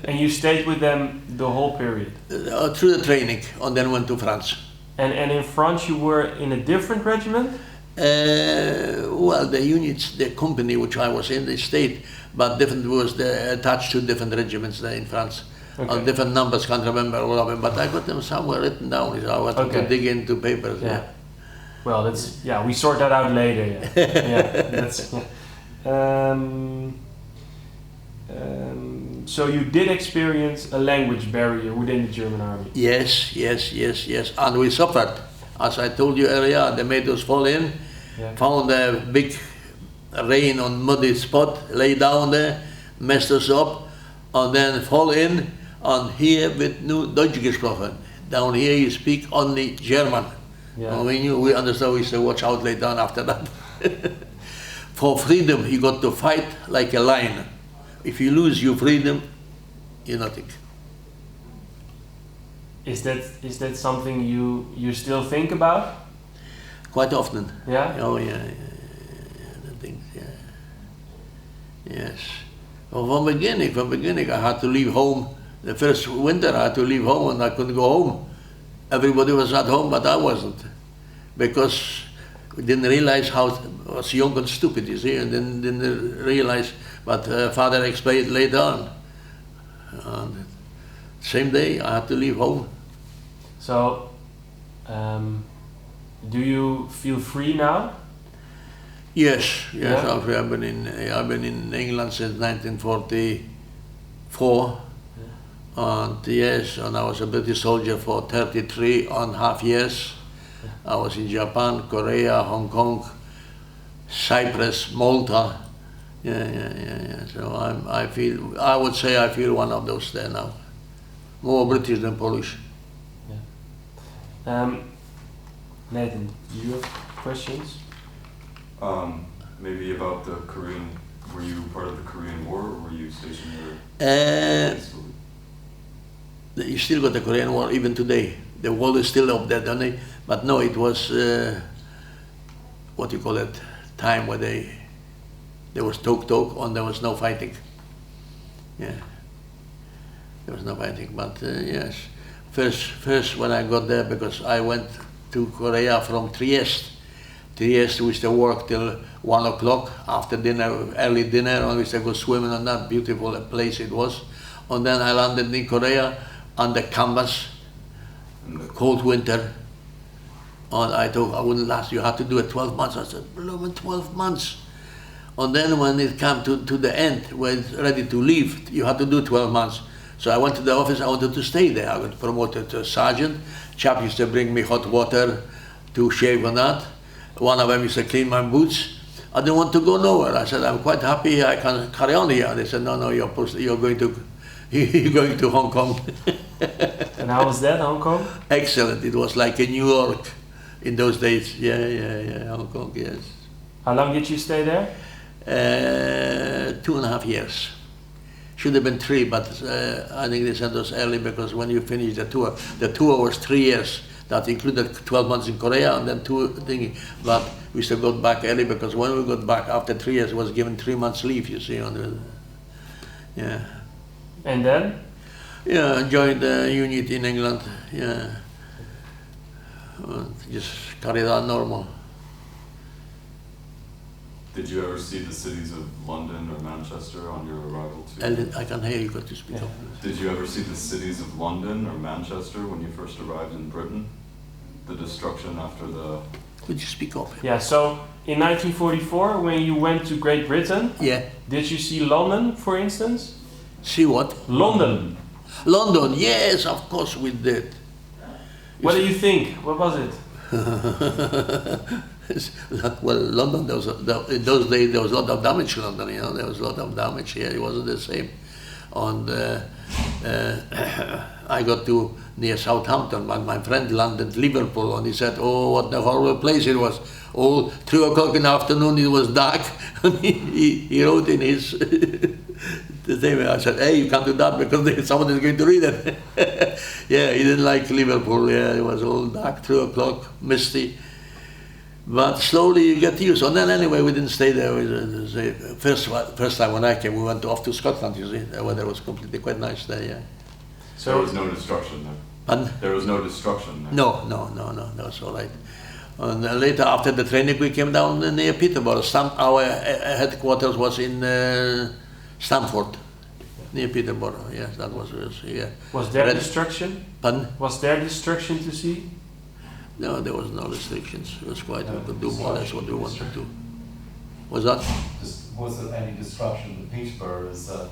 And you stayed with them the whole period? Through the training, and then went to France. And in France you were in a different regiment? Well, the units, the company which I was in, they stayed, but different was attached to different regiments there in France. Okay. Different numbers, can't remember all of them, but I got them somewhere written down. So I had to dig into papers. Yeah. Well, that's we sort that out later. Yeah. That's. Yeah. So you did experience a language barrier within the German army. Yes, and we suffered. As I told you earlier, they made us fall in, found a big rain on muddy spot, lay down there, messed us up, and then fall in, and here with no Deutsch gesprochen. Down here you speak only German. Yeah. We understood, we said watch out later on after that. For freedom you got to fight like a lion. If you lose your freedom, you're nothing. Is that something you still think about? Quite often. Yeah? Oh yeah. The things, Yes. Well, from beginning I had to leave home. The first winter I had to leave home and I couldn't go home. Everybody was at home, but I wasn't. Because we didn't realize how I was young and stupid, you see, and then didn't realize, but father explained later on. And same day I had to leave home. So, do you feel free now? Yes. Yeah? I've been in England since 1944. And yes, and I was a British soldier for 33.5 years. I was in Japan, Korea, Hong Kong, Cyprus, Malta. Yeah. So I would say I feel one of those there now. More British than Polish. Nathan, do you have questions? Maybe about the Korean. Were you part of the Korean War, or were you stationed there? You still got the Korean War even today. The wall is still up there, don't they? But no, it was what you call it, time where there was talk and there was no fighting. Yeah, there was no fighting. But yes, first when I got there, because I went to Korea from Trieste. Trieste we used to work till 1 o'clock after dinner, early dinner, and we used to go swimming on that beautiful place it was. And then I landed in Korea on the canvas, cold winter, and I thought I wouldn't last. You had to do it 12 months. I said, 12 months. And then when it came to the end, when it's ready to leave, you had to do 12 months. So I went to the office, I wanted to stay there. I got promoted to sergeant. Chap used to bring me hot water to shave on that. One of them used to clean my boots. I didn't want to go nowhere. I said, I'm quite happy, I can carry on here. They said, no, you're going to Hong Kong. And how was that, Hong Kong? Excellent. It was like in New York in those days. Yeah, Hong Kong, yes. How long did you stay there? 2.5 years. Should have been 3, but I think they sent us early because when you finish the tour was 3 years. That included 12 months in Korea and then 2 things. But we still got back early because when we got back after 3 years, was given 3 months leave, you see. Yeah. And then? Yeah, joined the unit in England. Yeah. Just carried on normal. Did you ever see the cities of London or Manchester on your arrival to? I can hear you, got to speak up. Did you ever see the cities of London or Manchester when you first arrived in Britain? The destruction after the... Could you speak up? Yeah, so in 1944, when you went to Great Britain, did you see London, for instance? See what? London. London, yes, of course we did. What do you think? What was it? Well, London, in those days there was a lot of damage in London, you know, there was a lot of damage here, it wasn't the same. And I got to near Southampton, but my friend landed Liverpool and he said, oh, what a horrible place it was. All 3 o'clock in the afternoon, it was dark, and he wrote in his the same. I said, hey, you can't do that because someone is going to read it. Yeah, he didn't like Liverpool, yeah, it was all dark, 3 o'clock, misty. But slowly you get used. And then anyway, we didn't stay there. First time when I came, we went off to Scotland, you see. The weather was completely quite nice there, yeah. So there was no destruction there? Pardon? There was no destruction there? No, it's all right. And later, after the training, we came down near Peterborough. Our headquarters was in Stamford, near Peterborough. Yes, that was yeah. Was there destruction? Pardon? Was there destruction to see? No, there was no restrictions. It was quite, we could do more or less what we wanted to. Was that? Was there any destruction? Peterborough is a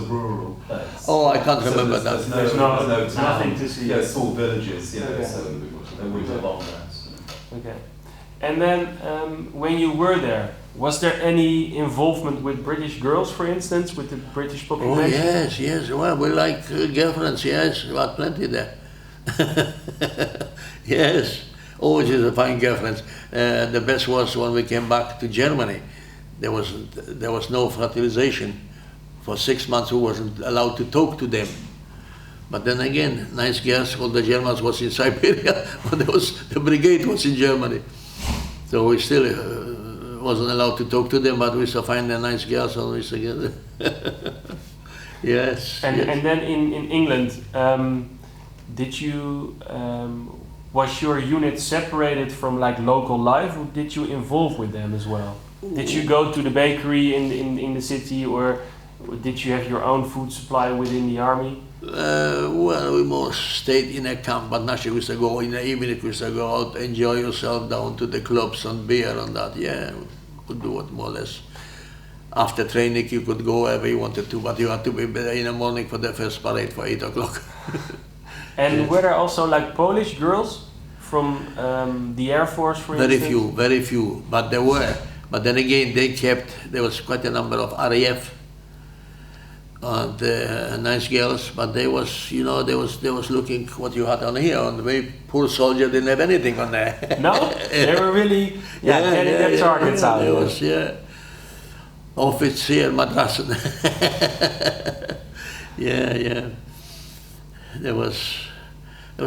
rural place. Oh, I can't remember that. There's no nothing to see. Yeah, small villages, you know, Okay. so they wouldn't have along there. So. Okay. And then when you were there, was there any involvement with British girls, for instance, with the British Oh, population? yes. Well, we like girlfriends, yes. We had plenty there. Yes. Always is a fine girlfriends. The best was when we came back to Germany. There was no fertilization. For 6 months we wasn't allowed to talk to them. But then again, nice girls, all the Germans was in Siberia, but the brigade was in Germany. So we still wasn't allowed to talk to them, but we used to find the nice girls and we used to get yes. And then in England, did you was your unit separated from like local life, or did you involve with them as well? Did you go to the bakery in the city, or did you have your own food supply within the army? Well, we more stayed in a camp, but naturally we used to go in the evening, we used to go out, enjoy yourself down to the clubs and beer and that, yeah, we could do it more or less. After training you could go wherever you wanted to, but you had to be there in the morning for the first parade for 8 o'clock. And were there also like Polish girls from the Air Force, for instance? Very few, but there were. But then again, there was quite a number of RAF and nice girls, but they was looking what you had on here, and the very poor soldier didn't have anything on there. No? They were really getting their targets out. There was, officer madrassen. yeah. There was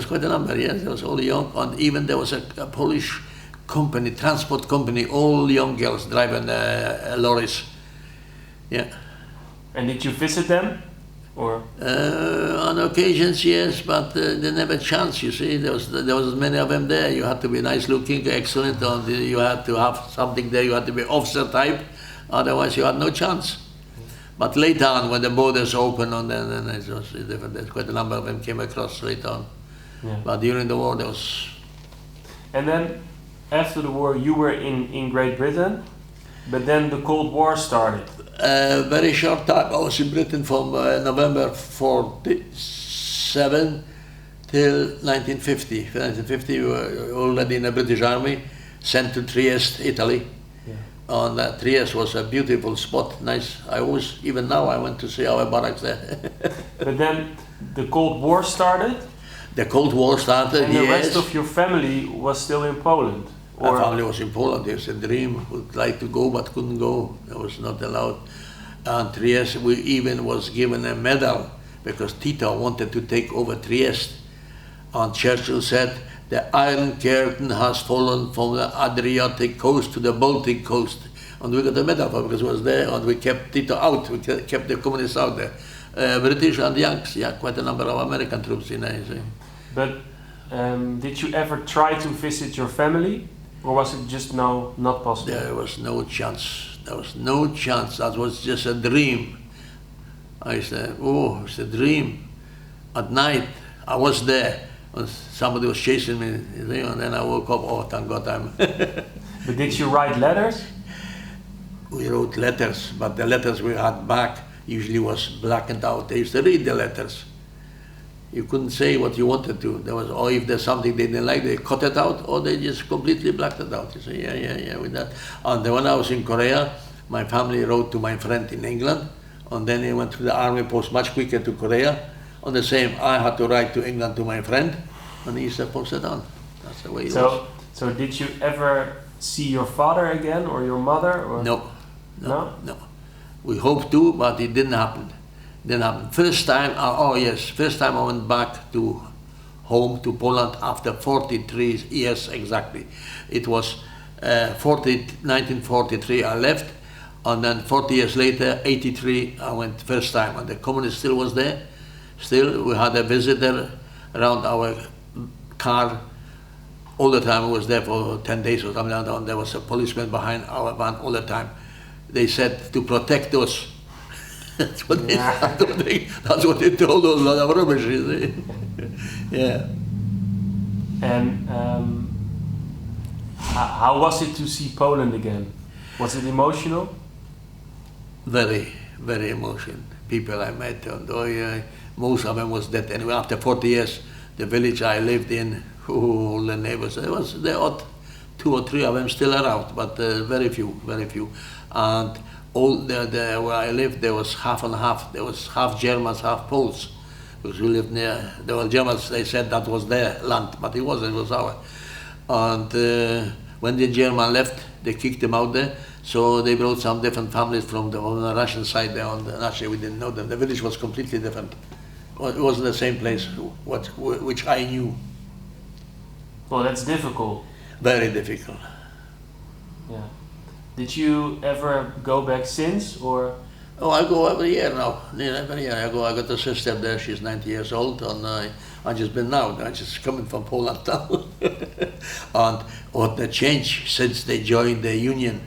quite a number, yes. There was all young, and even there was a Polish company, transport company, all young girls driving lorries. Yeah. And did you visit them, or? On occasions, yes, but they never chance. You see, there was many of them there. You had to be nice looking, excellent, and you had to have something there. You had to be officer type, otherwise you had no chance. But later on, when the borders opened, and then it was different. There's quite a number of them came across later on. Yeah. But during the war, there was. And then, after the war, you were in Great Britain, but then the Cold War started. Very short time. I was in Britain from November 47 till 1950. 1950, we were already in the British Army, sent to Trieste, Italy. Yeah. And Trieste was a beautiful spot, nice. Even now, I went to see our barracks there. But then the Cold War started. The Cold War started, and yes. the rest of your family was still in Poland. My family was in Poland. It was a dream. Would like to go, but couldn't go. I was not allowed. And Trieste, we even was given a medal because Tito wanted to take over Trieste. And Churchill said, the Iron Curtain has fallen from the Adriatic coast to the Baltic coast. And we got a medal for it because it was there, and we kept Tito out. We kept the communists out there. British and Yanks, quite a number of American troops in there. But did you ever try to visit your family? Or was it just not possible? There was no chance. There was no chance. That was just a dream. I said, oh, it's a dream. At night, I was there. And somebody was chasing me, and then I woke up, oh, thank God I'm... But did you write letters? We wrote letters, but the letters we had back usually was blackened out. They used to read the letters. You couldn't say what you wanted to. Or if there's something they didn't like, they cut it out, or they just completely blacked it out. You say, yeah, with that. And then when I was in Korea, my family wrote to my friend in England, and then he went to the army post much quicker to Korea. On the same, I had to write to England to my friend, and he said, post it on. That's the way it was. So did you ever see your father again, or your mother? Or? No. We hoped to, but it didn't happen. First time I went back to home, to Poland, after 43 years exactly. It was 1943 I left, and then 40 years later, 83, I went first time, and the communist still was there. Still, we had a visitor around our car all the time. He was there for 10 days or something like that, and there was a policeman behind our van all the time. They said to protect us. That's what that's what they told us, a lot of rubbish, you see. Yeah. And how was it to see Poland again? Was it emotional? Very, very emotional. People I met, and most of them was dead. Anyway, after 40 years, the village I lived in, all the neighbors, there odd 2 or 3 of them still around, but very few. And all where I lived, there was half and half. There was half Germans, half Poles, because we lived near. There were Germans. They said that was their land, but it wasn't. It was ours. And when the German left, they kicked them out there. So they brought some different families from the Russian side there. Actually, we didn't know them. The village was completely different. It wasn't the same place which I knew. Well, that's difficult. Very difficult. Yeah. Did you ever go back since, or? Oh, I go every year now. Every year I go. I got a sister there. She's 90 years old, and I just been now. I just coming from Poland now. And what the change since they joined the union,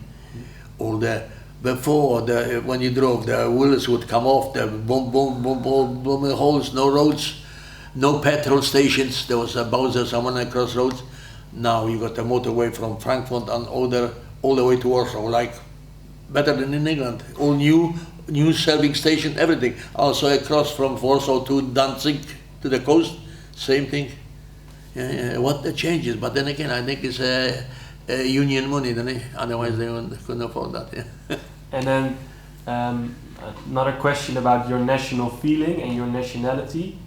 all the before when you drove, the wheels would come off. The boom, boom, boom, boom, boom, holes, no roads, no petrol stations. There was a Bowser someone across roads. Now you got the motorway from Frankfurt and all the way to Warsaw, like better than in England. All new serving station, everything. Also across from Warsaw to Danzig to the coast, same thing. What the changes, but then again, I think it's union money, don't it? Otherwise they couldn't afford that. Yeah. And then another question about your national feeling and your nationality.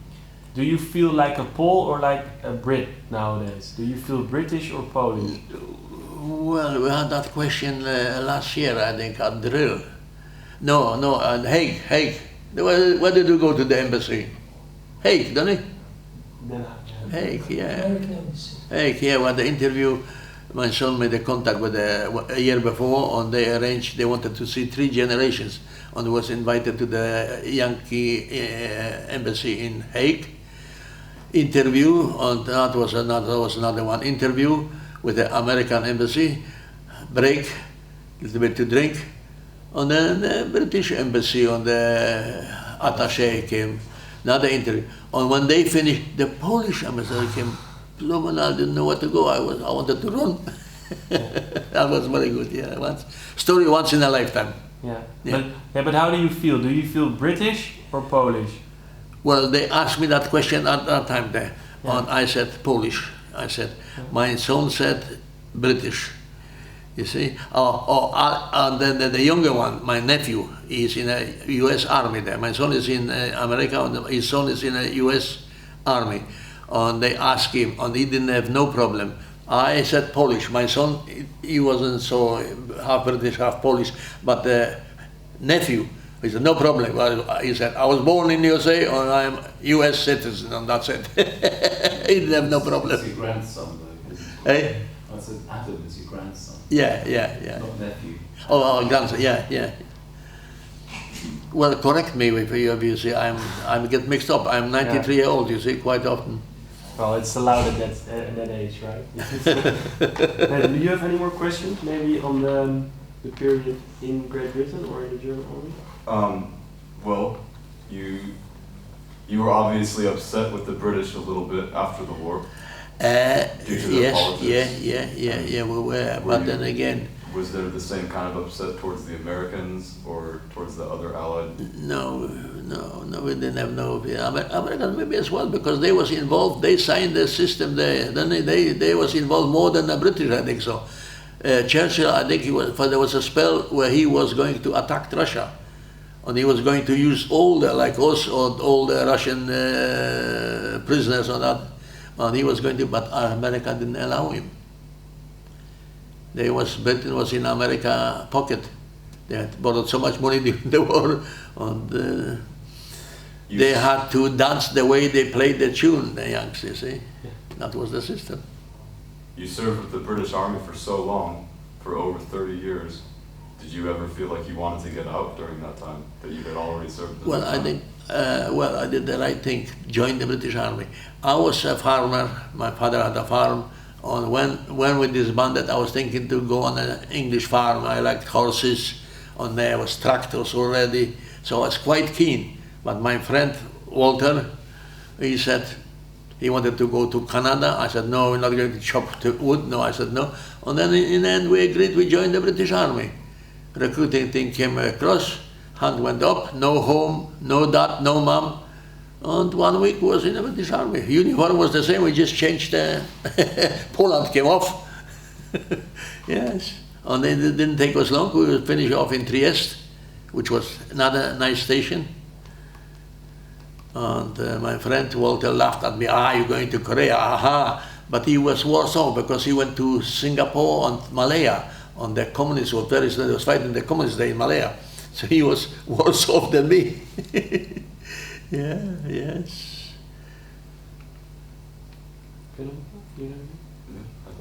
Do you feel like a Pole or like a Brit nowadays? Do you feel British or Polish? Well, we had that question last year, I think, at drill. No, at Hague. Where did you go to the embassy? Hague, don't it? Hague, yeah. American Embassy. Hague, yeah. When the interview, my son made a contact with a year before, and they arranged. They wanted to see 3 generations, and was invited to the Yankee embassy in Hague. Interview, and that was another one. Interview with the American embassy. Break, a little bit to drink, and then the British embassy and the attaché came. Another interview. And when they finished, the Polish embassy came. I didn't know where to go. I wanted to run. That was very good. Yeah, story once in a lifetime. Yeah. Yeah. But how do you feel? Do you feel British or Polish? Well, they asked me that question at that time there, Yeah. and I said Polish. I said, my son said British. You see? And then the younger one, my nephew, is in a U.S. Army there. My son is in America, and his son is in a U.S. Army. And they asked him, and he didn't have no problem. I said Polish. My son, he wasn't so half British, half Polish, but the nephew, he said, no problem. Well, he said, I was born in USA, and I'm U.S. citizen, and that's it. He didn't have no problem. It's your grandson, though, isn't it? Hey? I said Adam is your grandson, Yeah. not nephew. Oh, grandson, yeah. Well, correct me if you see, I get mixed up. I'm 93 years old, you see, quite often. Well, it's allowed at that age, right? Do you have any more questions, maybe on the period in Great Britain or in the German Army? Well, you were obviously upset with the British a little bit after the war. Due to their politics. Yeah, we were. But then again, Was there the same kind of upset towards the Americans or towards the other Allied? no, we didn't have no. Americans maybe as well, because they was involved. They signed the system there. Then they was involved more than the British, I think so. Churchill, I think there was a spell where he was going to attack Russia, and he was going to use all the all the Russian prisoners on that, and he was going to, but America didn't allow him. Britain was in America pocket. They had borrowed so much money during the war, and they had to dance the way they played the tune, the Yanks, you see. That was the system. You served with the British Army for so long. for over 30 years. Did you ever feel like you wanted to get out during that time, that you had already served? Well, I think, I did the right thing, joined the British Army. I was a farmer, my father had a farm, and when we disbanded, I was thinking to go on an English farm. I liked horses, and there was tractors already, so I was quite keen. But my friend Walter, he said he wanted to go to Canada. I said, no, we're not going to chop the wood. No, I said no. And then in the end, we agreed, we joined the British Army. Recruiting thing came across, hand went up, no home, no dad, no mom, and 1 week was in the British Army. Uniform was the same, we just changed the Poland came off. Yes, and it didn't take us long, we would finish off in Trieste, which was another nice station. And my friend Walter laughed at me, you're going to Korea, aha. But he was worse off because he went to Singapore and Malaya. And the communists were they was fighting the communists there in Malaya. So he was worse off than me. Yeah, yes.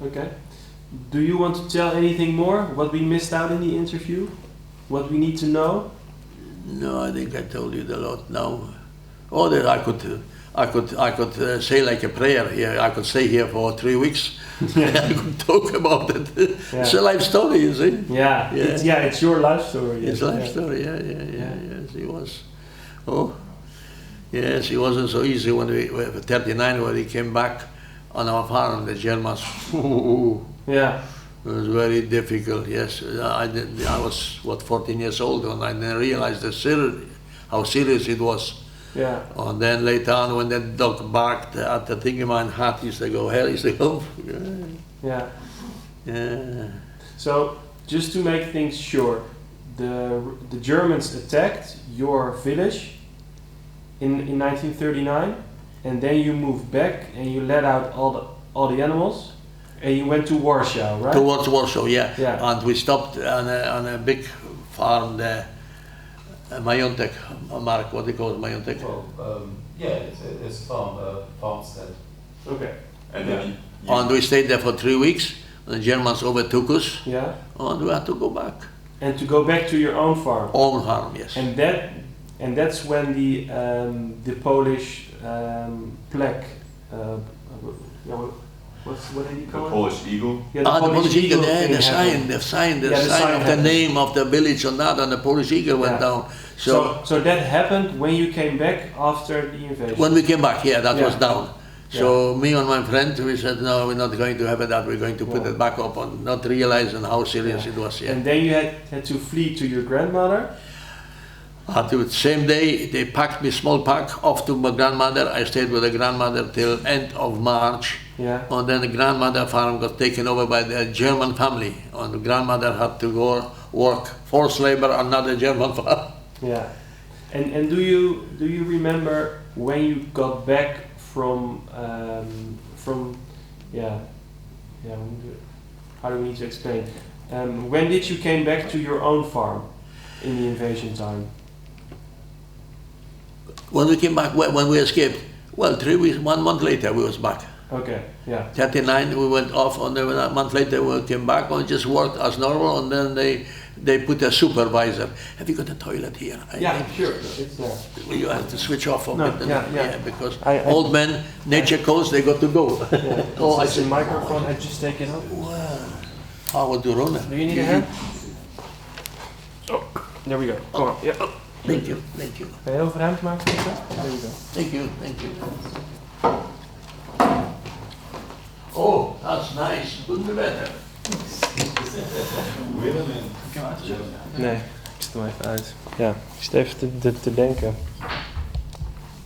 Okay. Do you want to tell anything more? What we missed out in the interview? What we need to know? No, I think I told you a lot now. Oh, that I could say like a prayer here. I could stay here for 3 weeks. I could talk about it. Yeah. It's a life story, you see. Yeah, Yeah. It's your life story. It's life story. Yeah. Yes, he was. Oh, yes, it wasn't so easy when we were 39 when he came back on our farm. The Germans. Yeah. It was very difficult. Yes, I was 14 years old and I didn't realize how serious it was. Yeah. And then later on, when the dog barked at the thing in my heart, used to go, hell, used to go. Yeah. Yeah. So, just to make things sure, the Germans attacked your village in 1939, and then you moved back and you let out all the animals, and you went to Warsaw, right? Towards Warsaw, yeah. Yeah. And we stopped on a big farm there. Majątek, Mark, what do you call it, Majątek? Well, it's farmstead. Okay. And then And we stayed there for 3 weeks. The Germans overtook us, Yeah. and we had to go back. And to go back to your own farm. Own farm, yes. And that's when the Polish plaque. What did he the call it? Polish Eagle. Yeah, The Polish eagle, thing the sign happened. of the Yeah, the sign of the happened. name of the village on that, and the Polish eagle went Yeah. down. So that happened when you came back after the invasion. When we came back, that was Yeah. down. So me and my friend, we said, no, we're not going to have that. We're going to put it back up, and not realizing how serious it was. Yeah. And then you had to flee to your grandmother. The same day, they packed me small pack off to my grandmother. I stayed with the grandmother till end of March. Yeah. And then the grandmother farm got taken over by the German family. And the grandmother had to go work forced labor on another German farm. Yeah. And do you remember when you got back from how do we need to explain? When did you came back to your own farm in the invasion time? When we came back, when we escaped, well, 3 weeks, 1 month later, we was back. Okay, yeah. 39, we went off, and then a month later we came back and just worked as normal, and then they put a supervisor. Have you got a toilet here? Sure, it's there. You have to switch off a No, bit. yeah. Because I- old men, nature calls, they got to go. Yeah. Oh, I Is the see. microphone, I just take it off. Wow. How would you run it? Do you need a hand? Oh, there we go. Come on, yeah. Thank you. Ben je over ruimte maken? There we go. Thank you. Oh, that's nice. Couldn't be better. Nee, ik zet hem even uit. Ja, ik zit even te denken.